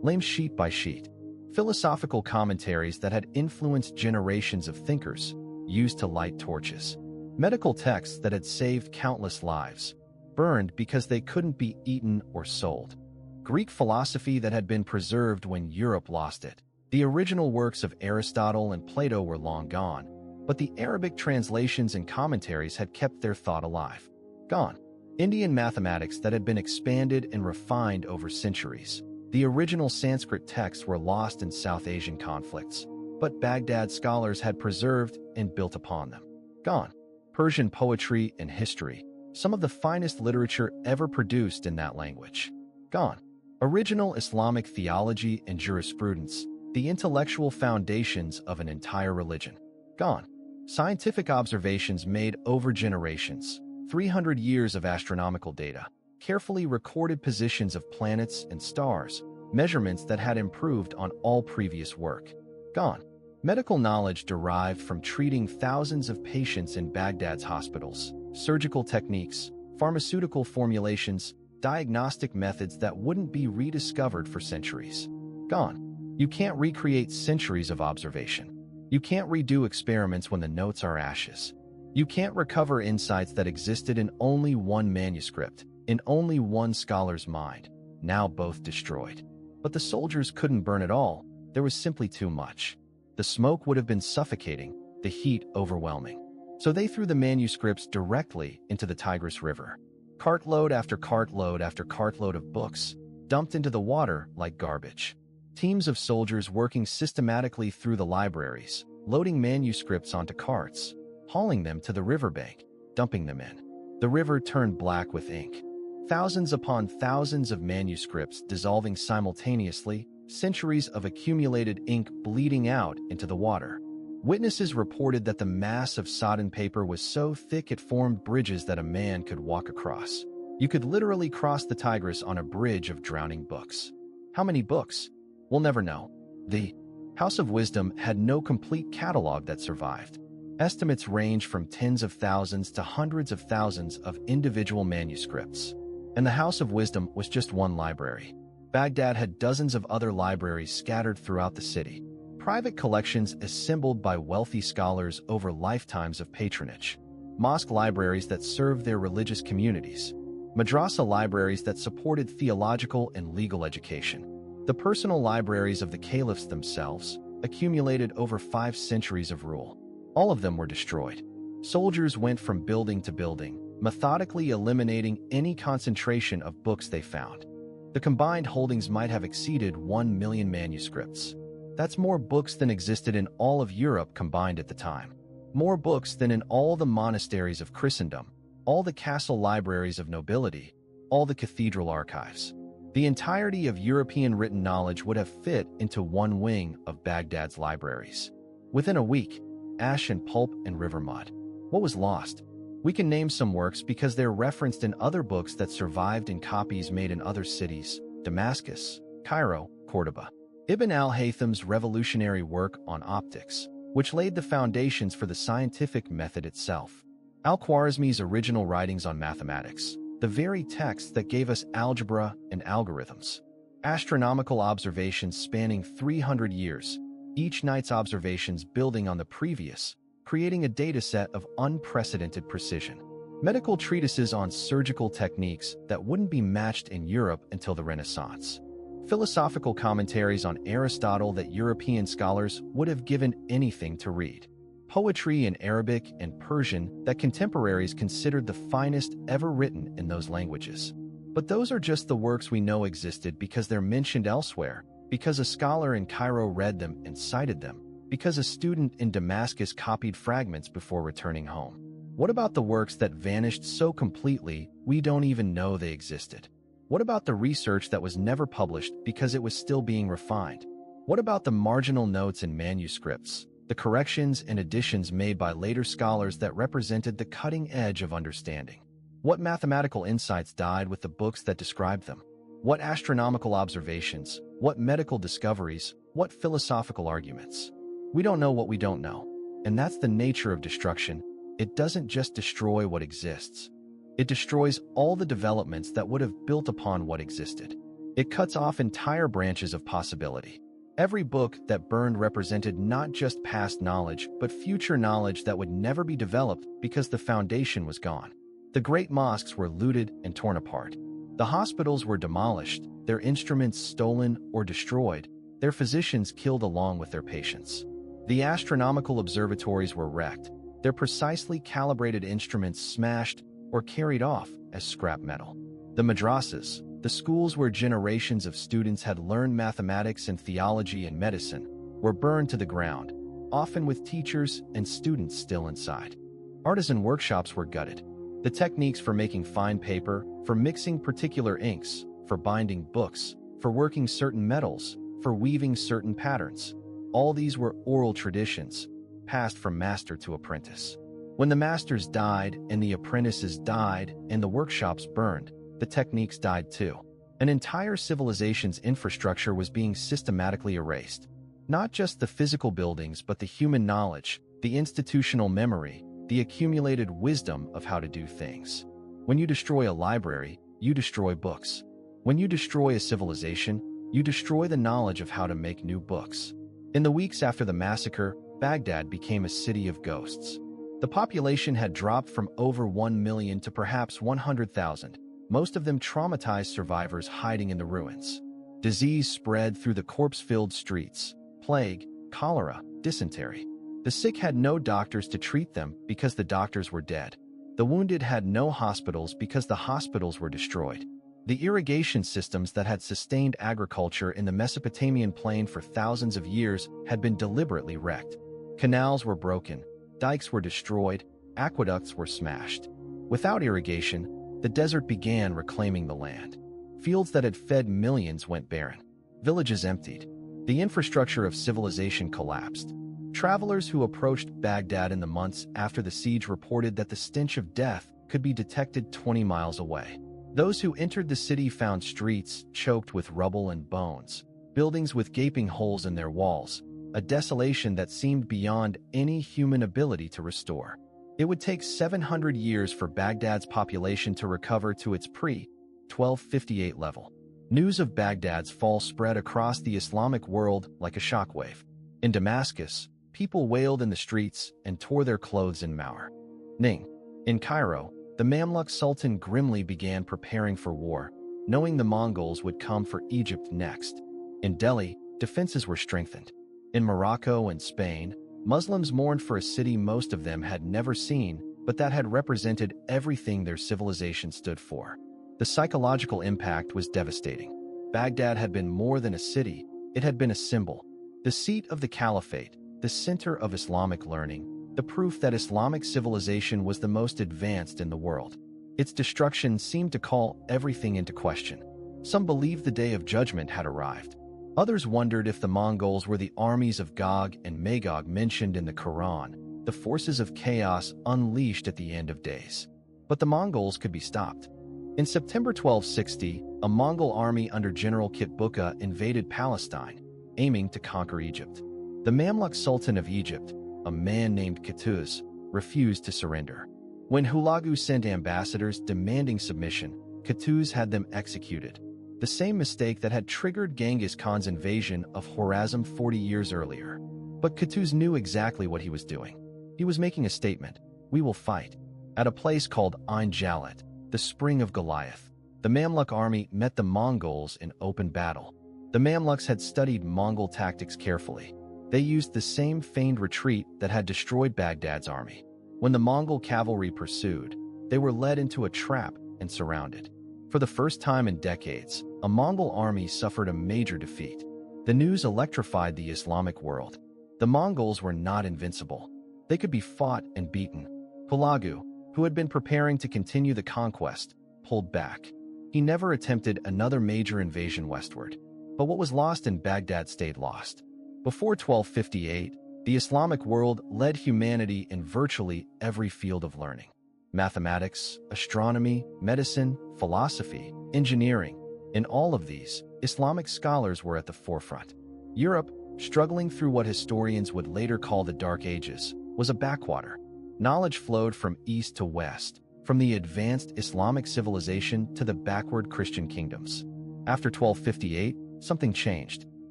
flames sheet by sheet. Philosophical commentaries that had influenced generations of thinkers, used to light torches. Medical texts that had saved countless lives, burned because they couldn't be eaten or sold. Greek philosophy that had been preserved when Europe lost it. The original works of Aristotle and Plato were long gone, but the Arabic translations and commentaries had kept their thought alive. Gone. Indian mathematics that had been expanded and refined over centuries. The original Sanskrit texts were lost in South Asian conflicts, but Baghdad scholars had preserved and built upon them. Gone. Persian poetry and history, some of the finest literature ever produced in that language. Gone. Original Islamic theology and jurisprudence, the intellectual foundations of an entire religion. Gone. Scientific observations made over generations, 300 years of astronomical data, carefully recorded positions of planets and stars, measurements that had improved on all previous work. Gone. Medical knowledge derived from treating thousands of patients in Baghdad's hospitals, surgical techniques, pharmaceutical formulations, diagnostic methods that wouldn't be rediscovered for centuries. Gone. You can't recreate centuries of observation. You can't redo experiments when the notes are ashes. You can't recover insights that existed in only one manuscript, in only one scholar's mind, now both destroyed. But the soldiers couldn't burn it all. There was simply too much. The smoke would have been suffocating, the heat overwhelming. So they threw the manuscripts directly into the Tigris River. Cartload after cartload after cartload of books, dumped into the water like garbage. Teams of soldiers working systematically through the libraries, loading manuscripts onto carts, hauling them to the riverbank, dumping them in. The river turned black with ink. Thousands upon thousands of manuscripts dissolving simultaneously, centuries of accumulated ink bleeding out into the water. Witnesses reported that the mass of sodden paper was so thick it formed bridges that a man could walk across. You could literally cross the Tigris on a bridge of drowning books. How many books? We'll never know. The House of Wisdom had no complete catalog that survived. Estimates range from tens of thousands to hundreds of thousands of individual manuscripts. And the House of Wisdom was just one library. Baghdad had dozens of other libraries scattered throughout the city. Private collections assembled by wealthy scholars over lifetimes of patronage. Mosque libraries that served their religious communities. Madrasa libraries that supported theological and legal education. The personal libraries of the caliphs themselves accumulated over 5 centuries of rule. All of them were destroyed. Soldiers went from building to building, methodically eliminating any concentration of books they found. The combined holdings might have exceeded 1 million manuscripts. That's more books than existed in all of Europe combined at the time. More books than in all the monasteries of Christendom, all the castle libraries of nobility, all the cathedral archives. The entirety of European written knowledge would have fit into one wing of Baghdad's libraries. Within a week, ash and pulp and river mud. What was lost? We can name some works because they're referenced in other books that survived in copies made in other cities: Damascus, Cairo, Cordoba. Ibn al-Haytham's revolutionary work on optics, which laid the foundations for the scientific method itself. Al-Khwarizmi's original writings on mathematics, the very texts that gave us algebra and algorithms. Astronomical observations spanning 300 years, each night's observations building on the previous, creating a dataset of unprecedented precision. Medical treatises on surgical techniques that wouldn't be matched in Europe until the Renaissance. Philosophical commentaries on Aristotle that European scholars would have given anything to read. Poetry in Arabic and Persian that contemporaries considered the finest ever written in those languages. But those are just the works we know existed because they're mentioned elsewhere, because a scholar in Cairo read them and cited them, because a student in Damascus copied fragments before returning home. What about the works that vanished so completely we don't even know they existed? What about the research that was never published because it was still being refined? What about the marginal notes in manuscripts, the corrections and additions made by later scholars that represented the cutting edge of understanding? What mathematical insights died with the books that described them? What astronomical observations? What medical discoveries? What philosophical arguments? We don't know what we don't know. And that's the nature of destruction. It doesn't just destroy what exists. It destroys all the developments that would have built upon what existed. It cuts off entire branches of possibility. Every book that burned represented not just past knowledge, but future knowledge that would never be developed because the foundation was gone. The great mosques were looted and torn apart. The hospitals were demolished, their instruments stolen or destroyed, their physicians killed along with their patients. The astronomical observatories were wrecked, their precisely calibrated instruments smashed or carried off as scrap metal. The madrasas, the schools where generations of students had learned mathematics and theology and medicine, were burned to the ground, often with teachers and students still inside. Artisan workshops were gutted. The techniques for making fine paper, for mixing particular inks, for binding books, for working certain metals, for weaving certain patterns, all these were oral traditions, passed from master to apprentice. When the masters died and the apprentices died and the workshops burned, the techniques died too. An entire civilization's infrastructure was being systematically erased. Not just the physical buildings, but the human knowledge, the institutional memory, the accumulated wisdom of how to do things. When you destroy a library, you destroy books. When you destroy a civilization, you destroy the knowledge of how to make new books. In the weeks after the massacre, Baghdad became a city of ghosts. The population had dropped from over 1 million to perhaps 100,000, most of them traumatized survivors hiding in the ruins. Disease spread through the corpse-filled streets: plague, cholera, dysentery. The sick had no doctors to treat them because the doctors were dead. The wounded had no hospitals because the hospitals were destroyed. The irrigation systems that had sustained agriculture in the Mesopotamian plain for thousands of years had been deliberately wrecked. Canals were broken, dikes were destroyed, aqueducts were smashed. Without irrigation, the desert began reclaiming the land. Fields that had fed millions went barren. Villages emptied. The infrastructure of civilization collapsed. Travelers who approached Baghdad in the months after the siege reported that the stench of death could be detected 20 miles away. Those who entered the city found streets choked with rubble and bones, buildings with gaping holes in their walls, a desolation that seemed beyond any human ability to restore. It would take 700 years for Baghdad's population to recover to its pre-1258 level. News of Baghdad's fall spread across the Islamic world like a shockwave. In Damascus, people wailed in the streets and tore their clothes in mourning. In Cairo, the Mamluk Sultan grimly began preparing for war, knowing the Mongols would come for Egypt next. In Delhi, defenses were strengthened. In Morocco and Spain, Muslims mourned for a city most of them had never seen, but that had represented everything their civilization stood for. The psychological impact was devastating. Baghdad had been more than a city, it had been a symbol. The seat of the Caliphate, the center of Islamic learning, the proof that Islamic civilization was the most advanced in the world. Its destruction seemed to call everything into question. Some believed the day of judgment had arrived. Others wondered if the Mongols were the armies of Gog and Magog mentioned in the Quran, the forces of chaos unleashed at the end of days. But the Mongols could be stopped. In September 1260, a Mongol army under General Kitbuka invaded Palestine, aiming to conquer Egypt. The Mamluk Sultan of Egypt, a man named Qutuz, refused to surrender. When Hulagu sent ambassadors demanding submission, Qutuz had them executed, the same mistake that had triggered Genghis Khan's invasion of Khwarezm 40 years earlier. But Qutuz knew exactly what he was doing. He was making a statement: "We will fight." At a place called Ain Jalut, the spring of Goliath, the Mamluk army met the Mongols in open battle. The Mamluks had studied Mongol tactics carefully. They used the same feigned retreat that had destroyed Baghdad's army. When the Mongol cavalry pursued, they were led into a trap and surrounded. For the first time in decades, a Mongol army suffered a major defeat. The news electrified the Islamic world. The Mongols were not invincible. They could be fought and beaten. Hulagu, who had been preparing to continue the conquest, pulled back. He never attempted another major invasion westward. But what was lost in Baghdad stayed lost. Before 1258, the Islamic world led humanity in virtually every field of learning. Mathematics, astronomy, medicine, philosophy, engineering. In all of these, Islamic scholars were at the forefront. Europe, struggling through what historians would later call the Dark Ages, was a backwater. Knowledge flowed from east to west, from the advanced Islamic civilization to the backward Christian kingdoms. After 1258, something changed.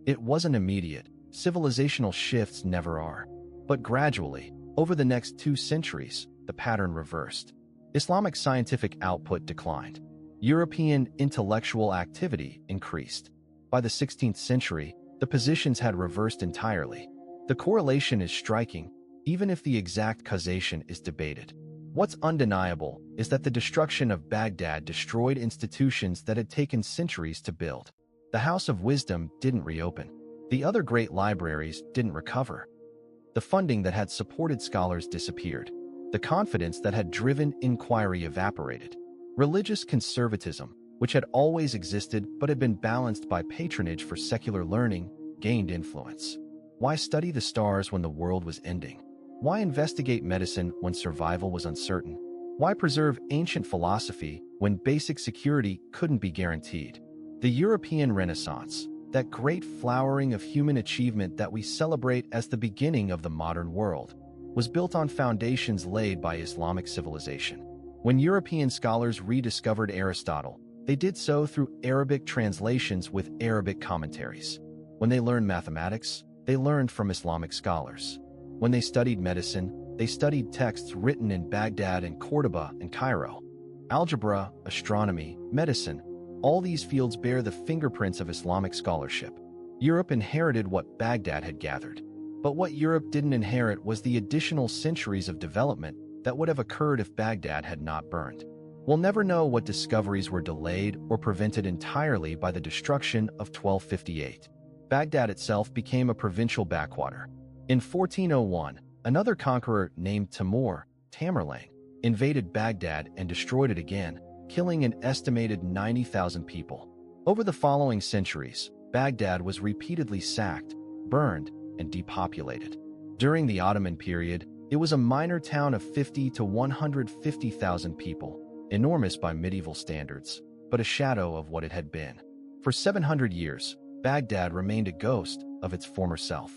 It wasn't immediate. Civilizational shifts never are. But gradually, over the next 2 centuries, the pattern reversed. Islamic scientific output declined. European intellectual activity increased. By the 16th century, the positions had reversed entirely. The correlation is striking, even if the exact causation is debated. What's undeniable is that the destruction of Baghdad destroyed institutions that had taken centuries to build. The House of Wisdom didn't reopen. The other great libraries didn't recover. The funding that had supported scholars disappeared. The confidence that had driven inquiry evaporated. Religious conservatism, which had always existed but had been balanced by patronage for secular learning, gained influence. Why study the stars when the world was ending? Why investigate medicine when survival was uncertain? Why preserve ancient philosophy when basic security couldn't be guaranteed? The European Renaissance, that great flowering of human achievement that we celebrate as the beginning of the modern world, was built on foundations laid by Islamic civilization. When European scholars rediscovered Aristotle, they did so through Arabic translations with Arabic commentaries. When they learned mathematics, they learned from Islamic scholars. When they studied medicine, they studied texts written in Baghdad and Cordoba and Cairo. Algebra, astronomy, medicine, all these fields bear the fingerprints of Islamic scholarship. Europe inherited what Baghdad had gathered. But what Europe didn't inherit was the additional centuries of development that would have occurred if Baghdad had not burned. We'll never know what discoveries were delayed or prevented entirely by the destruction of 1258. Baghdad itself became a provincial backwater. In 1401, another conqueror named Tamerlane, invaded Baghdad and destroyed it again, killing an estimated 90,000 people. Over the following centuries, Baghdad was repeatedly sacked, burned, and depopulated. During the Ottoman period, it was a minor town of 50 to 150,000 people, enormous by medieval standards, but a shadow of what it had been. For 700 years, Baghdad remained a ghost of its former self.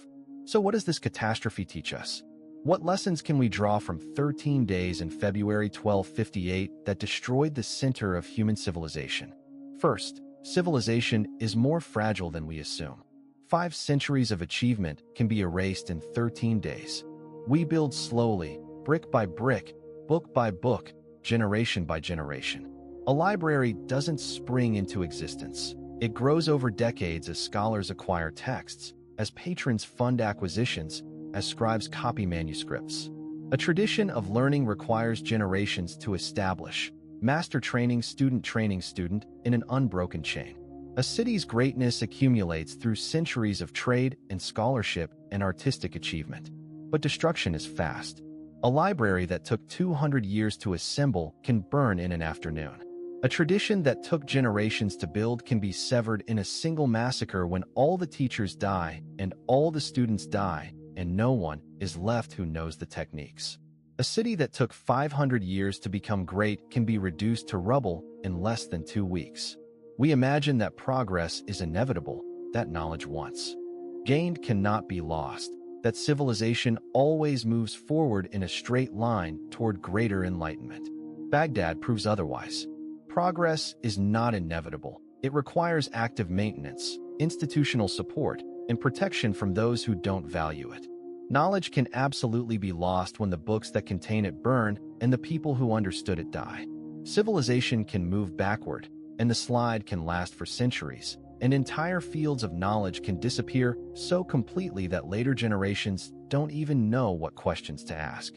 So what does this catastrophe teach us? What lessons can we draw from 13 days in February 1258 that destroyed the center of human civilization? First, civilization is more fragile than we assume. 5 centuries of achievement can be erased in 13 days. We build slowly, brick by brick, book by book, generation by generation. A library doesn't spring into existence. It grows over decades as scholars acquire texts, as patrons fund acquisitions, as scribes copy manuscripts. A tradition of learning requires generations to establish, master training student in an unbroken chain. A city's greatness accumulates through centuries of trade and scholarship and artistic achievement. But destruction is fast. A library that took 200 years to assemble can burn in an afternoon. A tradition that took generations to build can be severed in a single massacre when all the teachers die and all the students die and no one is left who knows the techniques. A city that took 500 years to become great can be reduced to rubble in less than 2 weeks. We imagine that progress is inevitable, that knowledge once gained cannot be lost, that civilization always moves forward in a straight line toward greater enlightenment. Baghdad proves otherwise. Progress is not inevitable. It requires active maintenance, institutional support, and protection from those who don't value it. Knowledge can absolutely be lost when the books that contain it burn and the people who understood it die. Civilization can move backward, and the slide can last for centuries, and entire fields of knowledge can disappear so completely that later generations don't even know what questions to ask.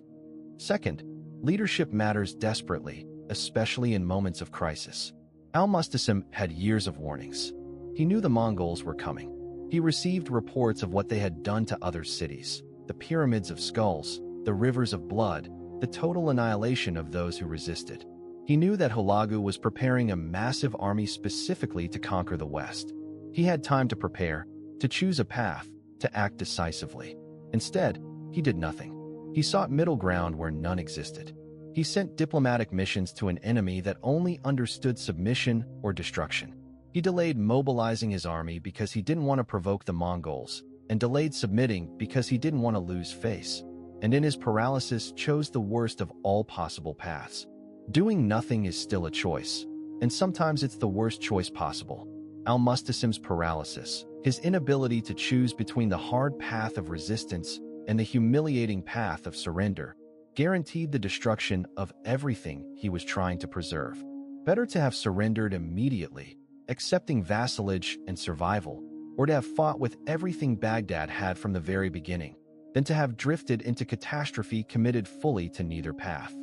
Second, leadership matters desperately, especially in moments of crisis. Al-Mustasim had years of warnings. He knew the Mongols were coming. He received reports of what they had done to other cities, the pyramids of skulls, the rivers of blood, the total annihilation of those who resisted. He knew that Hulagu was preparing a massive army specifically to conquer the West. He had time to prepare, to choose a path, to act decisively. Instead, he did nothing. He sought middle ground where none existed. He sent diplomatic missions to an enemy that only understood submission or destruction. He delayed mobilizing his army because he didn't want to provoke the Mongols, and delayed submitting because he didn't want to lose face, and in his paralysis chose the worst of all possible paths. Doing nothing is still a choice, and sometimes it's the worst choice possible. Al-Mustasim's paralysis, his inability to choose between the hard path of resistance and the humiliating path of surrender, guaranteed the destruction of everything he was trying to preserve. Better to have surrendered immediately, accepting vassalage and survival, or to have fought with everything Baghdad had from the very beginning, than to have drifted into catastrophe committed fully to neither path.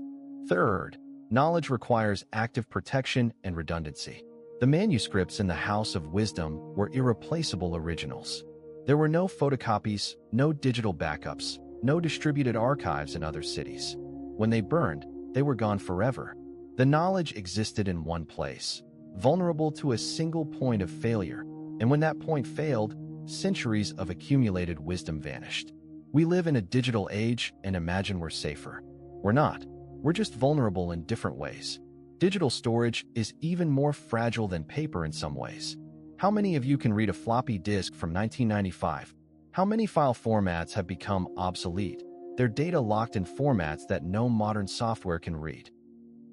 Third, knowledge requires active protection and redundancy. The manuscripts in the House of Wisdom were irreplaceable originals. There were no photocopies, no digital backups, no distributed archives in other cities. When they burned, they were gone forever. The knowledge existed in one place, vulnerable to a single point of failure, and when that point failed, centuries of accumulated wisdom vanished. We live in a digital age and imagine we're safer. We're not. We're just vulnerable in different ways. Digital storage is even more fragile than paper in some ways. How many of you can read a floppy disk from 1995? How many file formats have become obsolete, their data locked in formats that no modern software can read?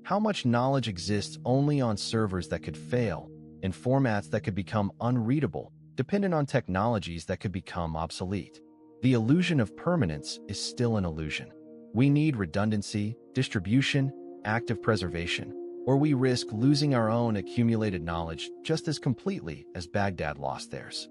How much knowledge exists only on servers that could fail, in formats that could become unreadable, dependent on technologies that could become obsolete? The illusion of permanence is still an illusion. We need redundancy, distribution, active preservation, or we risk losing our own accumulated knowledge just as completely as Baghdad lost theirs.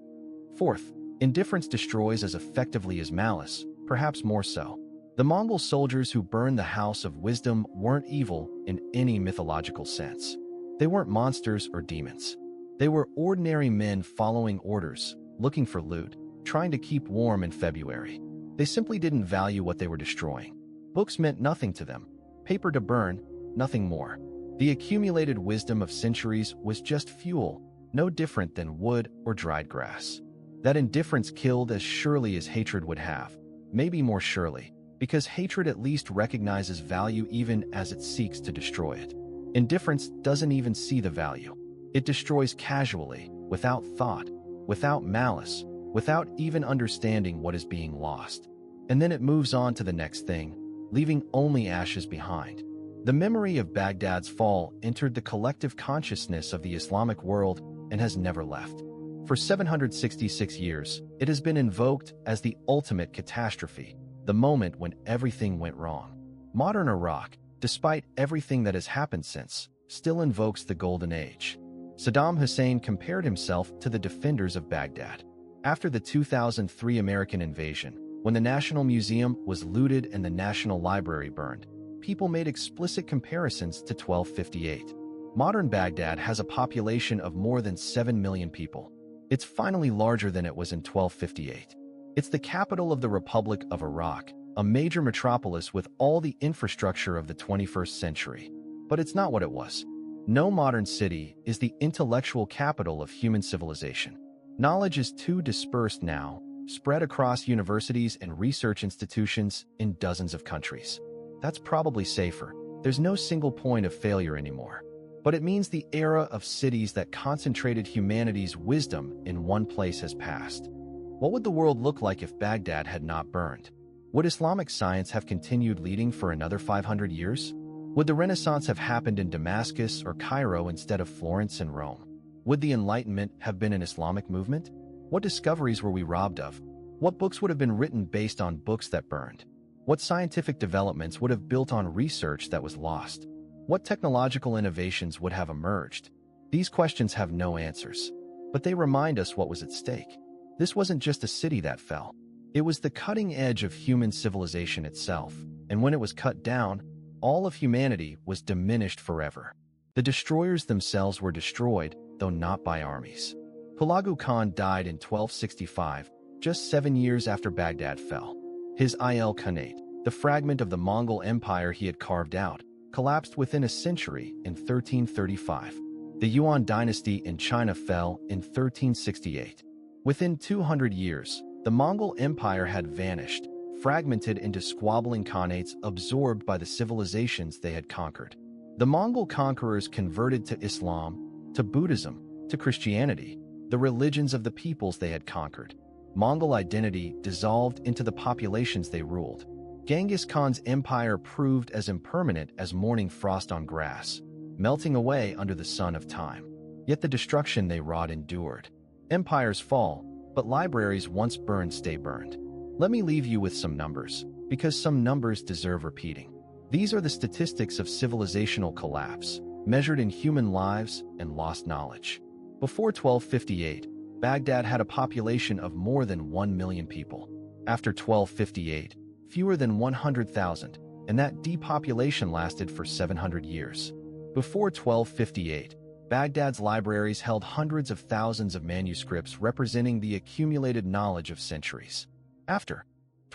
Fourth, indifference destroys as effectively as malice, perhaps more so. The Mongol soldiers who burned the House of Wisdom weren't evil in any mythological sense. They weren't monsters or demons. They were ordinary men following orders, looking for loot, trying to keep warm in February. They simply didn't value what they were destroying. Books meant nothing to them. Paper to burn, nothing more. The accumulated wisdom of centuries was just fuel, no different than wood or dried grass. That indifference killed as surely as hatred would have, maybe more surely, because hatred at least recognizes value even as it seeks to destroy it. Indifference doesn't even see the value. It destroys casually, without thought, without malice, without even understanding what is being lost. And then it moves on to the next thing, leaving only ashes behind. The memory of Baghdad's fall entered the collective consciousness of the Islamic world and has never left. For 766 years, it has been invoked as the ultimate catastrophe, the moment when everything went wrong. Modern Iraq, despite everything that has happened since, still invokes the Golden Age. Saddam Hussein compared himself to the defenders of Baghdad. After the 2003 American invasion, when the National Museum was looted and the National Library burned, people made explicit comparisons to 1258. Modern Baghdad has a population of more than 7 million people. It's finally larger than it was in 1258. It's the capital of the Republic of Iraq, a major metropolis with all the infrastructure of the 21st century. But it's not what it was. No modern city is the intellectual capital of human civilization. Knowledge is too dispersed now, spread across universities and research institutions in dozens of countries. That's probably safer. There's no single point of failure anymore. But it means the era of cities that concentrated humanity's wisdom in one place has passed. What would the world look like if Baghdad had not burned? Would Islamic science have continued leading for another 500 years? Would the Renaissance have happened in Damascus or Cairo instead of Florence and Rome? Would the Enlightenment have been an Islamic movement? What discoveries were we robbed of? What books would have been written based on books that burned? What scientific developments would have built on research that was lost? What technological innovations would have emerged? These questions have no answers, but they remind us what was at stake. This wasn't just a city that fell. It was the cutting edge of human civilization itself, and when it was cut down, all of humanity was diminished forever. The destroyers themselves were destroyed, though not by armies. Hulagu Khan died in 1265, just 7 years after Baghdad fell. His Khanate, the fragment of the Mongol Empire he had carved out, collapsed within a century in 1335. The Yuan dynasty in China fell in 1368. Within 200 years, the Mongol Empire had vanished, fragmented into squabbling khanates absorbed by the civilizations they had conquered. The Mongol conquerors converted to Islam, to Buddhism, to Christianity, the religions of the peoples they had conquered. Mongol identity dissolved into the populations they ruled. Genghis Khan's empire proved as impermanent as morning frost on grass, melting away under the sun of time. Yet the destruction they wrought endured. Empires fall, but libraries once burned stay burned. Let me leave you with some numbers, because some numbers deserve repeating. These are the statistics of civilizational collapse, measured in human lives and lost knowledge. Before 1258, Baghdad had a population of more than 1 million people. After 1258, fewer than 100,000, and that depopulation lasted for 700 years. Before 1258, Baghdad's libraries held hundreds of thousands of manuscripts representing the accumulated knowledge of centuries. After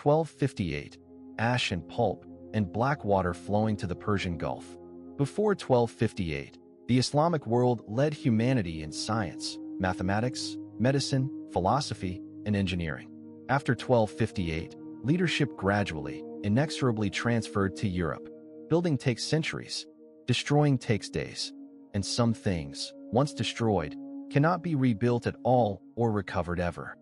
1258, ash and pulp and black water flowing to the Persian Gulf. Before 1258, the Islamic world led humanity in science, mathematics, medicine, philosophy, and engineering. After 1258, leadership gradually, inexorably transferred to Europe. Building takes centuries, destroying takes days, and some things, once destroyed, cannot be rebuilt at all or recovered ever.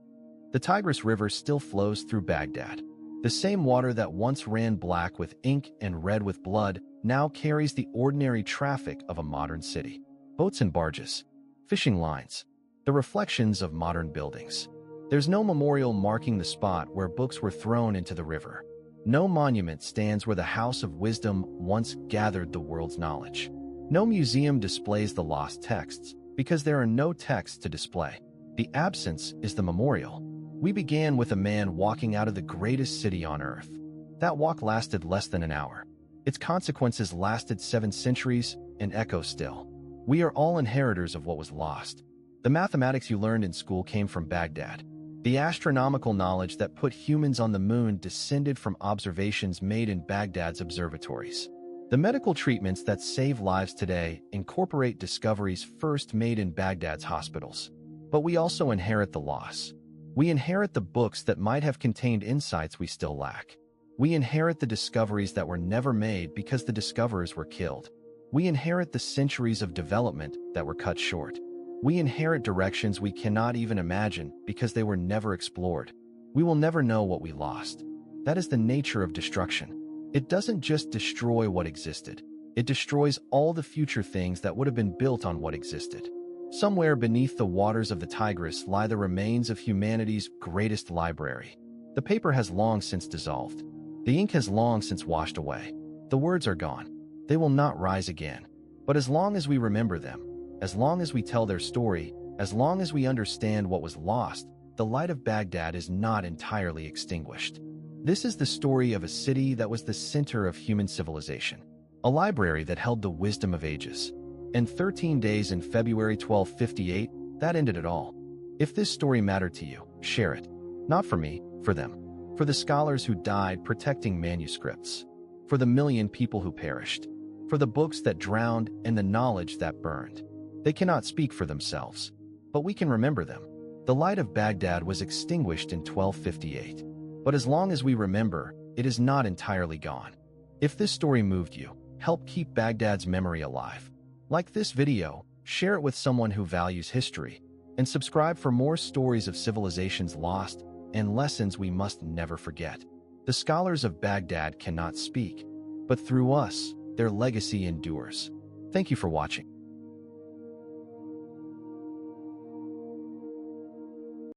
The Tigris River still flows through Baghdad. The same water that once ran black with ink and red with blood now carries the ordinary traffic of a modern city. Boats and barges, fishing lines, the reflections of modern buildings. There's no memorial marking the spot where books were thrown into the river. No monument stands where the house of wisdom once gathered the world's knowledge. No museum displays the lost texts, because there are no texts to display. The absence is the memorial. We began with a man walking out of the greatest city on earth. That walk lasted less than an hour. Its consequences lasted 7 centuries and echo still. We are all inheritors of what was lost. The mathematics you learned in school came from Baghdad. The astronomical knowledge that put humans on the moon descended from observations made in Baghdad's observatories. The medical treatments that save lives today incorporate discoveries first made in Baghdad's hospitals. But we also inherit the loss. We inherit the books that might have contained insights we still lack. We inherit the discoveries that were never made because the discoverers were killed. We inherit the centuries of development that were cut short. We inherit directions we cannot even imagine because they were never explored. We will never know what we lost. That is the nature of destruction. It doesn't just destroy what existed. It destroys all the future things that would have been built on what existed. Somewhere beneath the waters of the Tigris lie the remains of humanity's greatest library. The paper has long since dissolved. The ink has long since washed away. The words are gone. They will not rise again. But as long as we remember them, as long as we tell their story, as long as we understand what was lost, the light of Baghdad is not entirely extinguished. This is the story of a city that was the center of human civilization, a library that held the wisdom of ages. And 13 days in February 1258, that ended it all. If this story mattered to you, share it. Not for me, for them. for the scholars who died protecting manuscripts, for the million people who perished, for the books that drowned and the knowledge that burned. They cannot speak for themselves, but we can remember them. The light of Baghdad was extinguished in 1258, but as long as we remember, it is not entirely gone. If this story moved you, help keep Baghdad's memory alive. Like this video, share it with someone who values history, and subscribe for more stories of civilizations lost and lessons we must never forget. The scholars of Baghdad cannot speak, but through us, their legacy endures. Thank you for watching.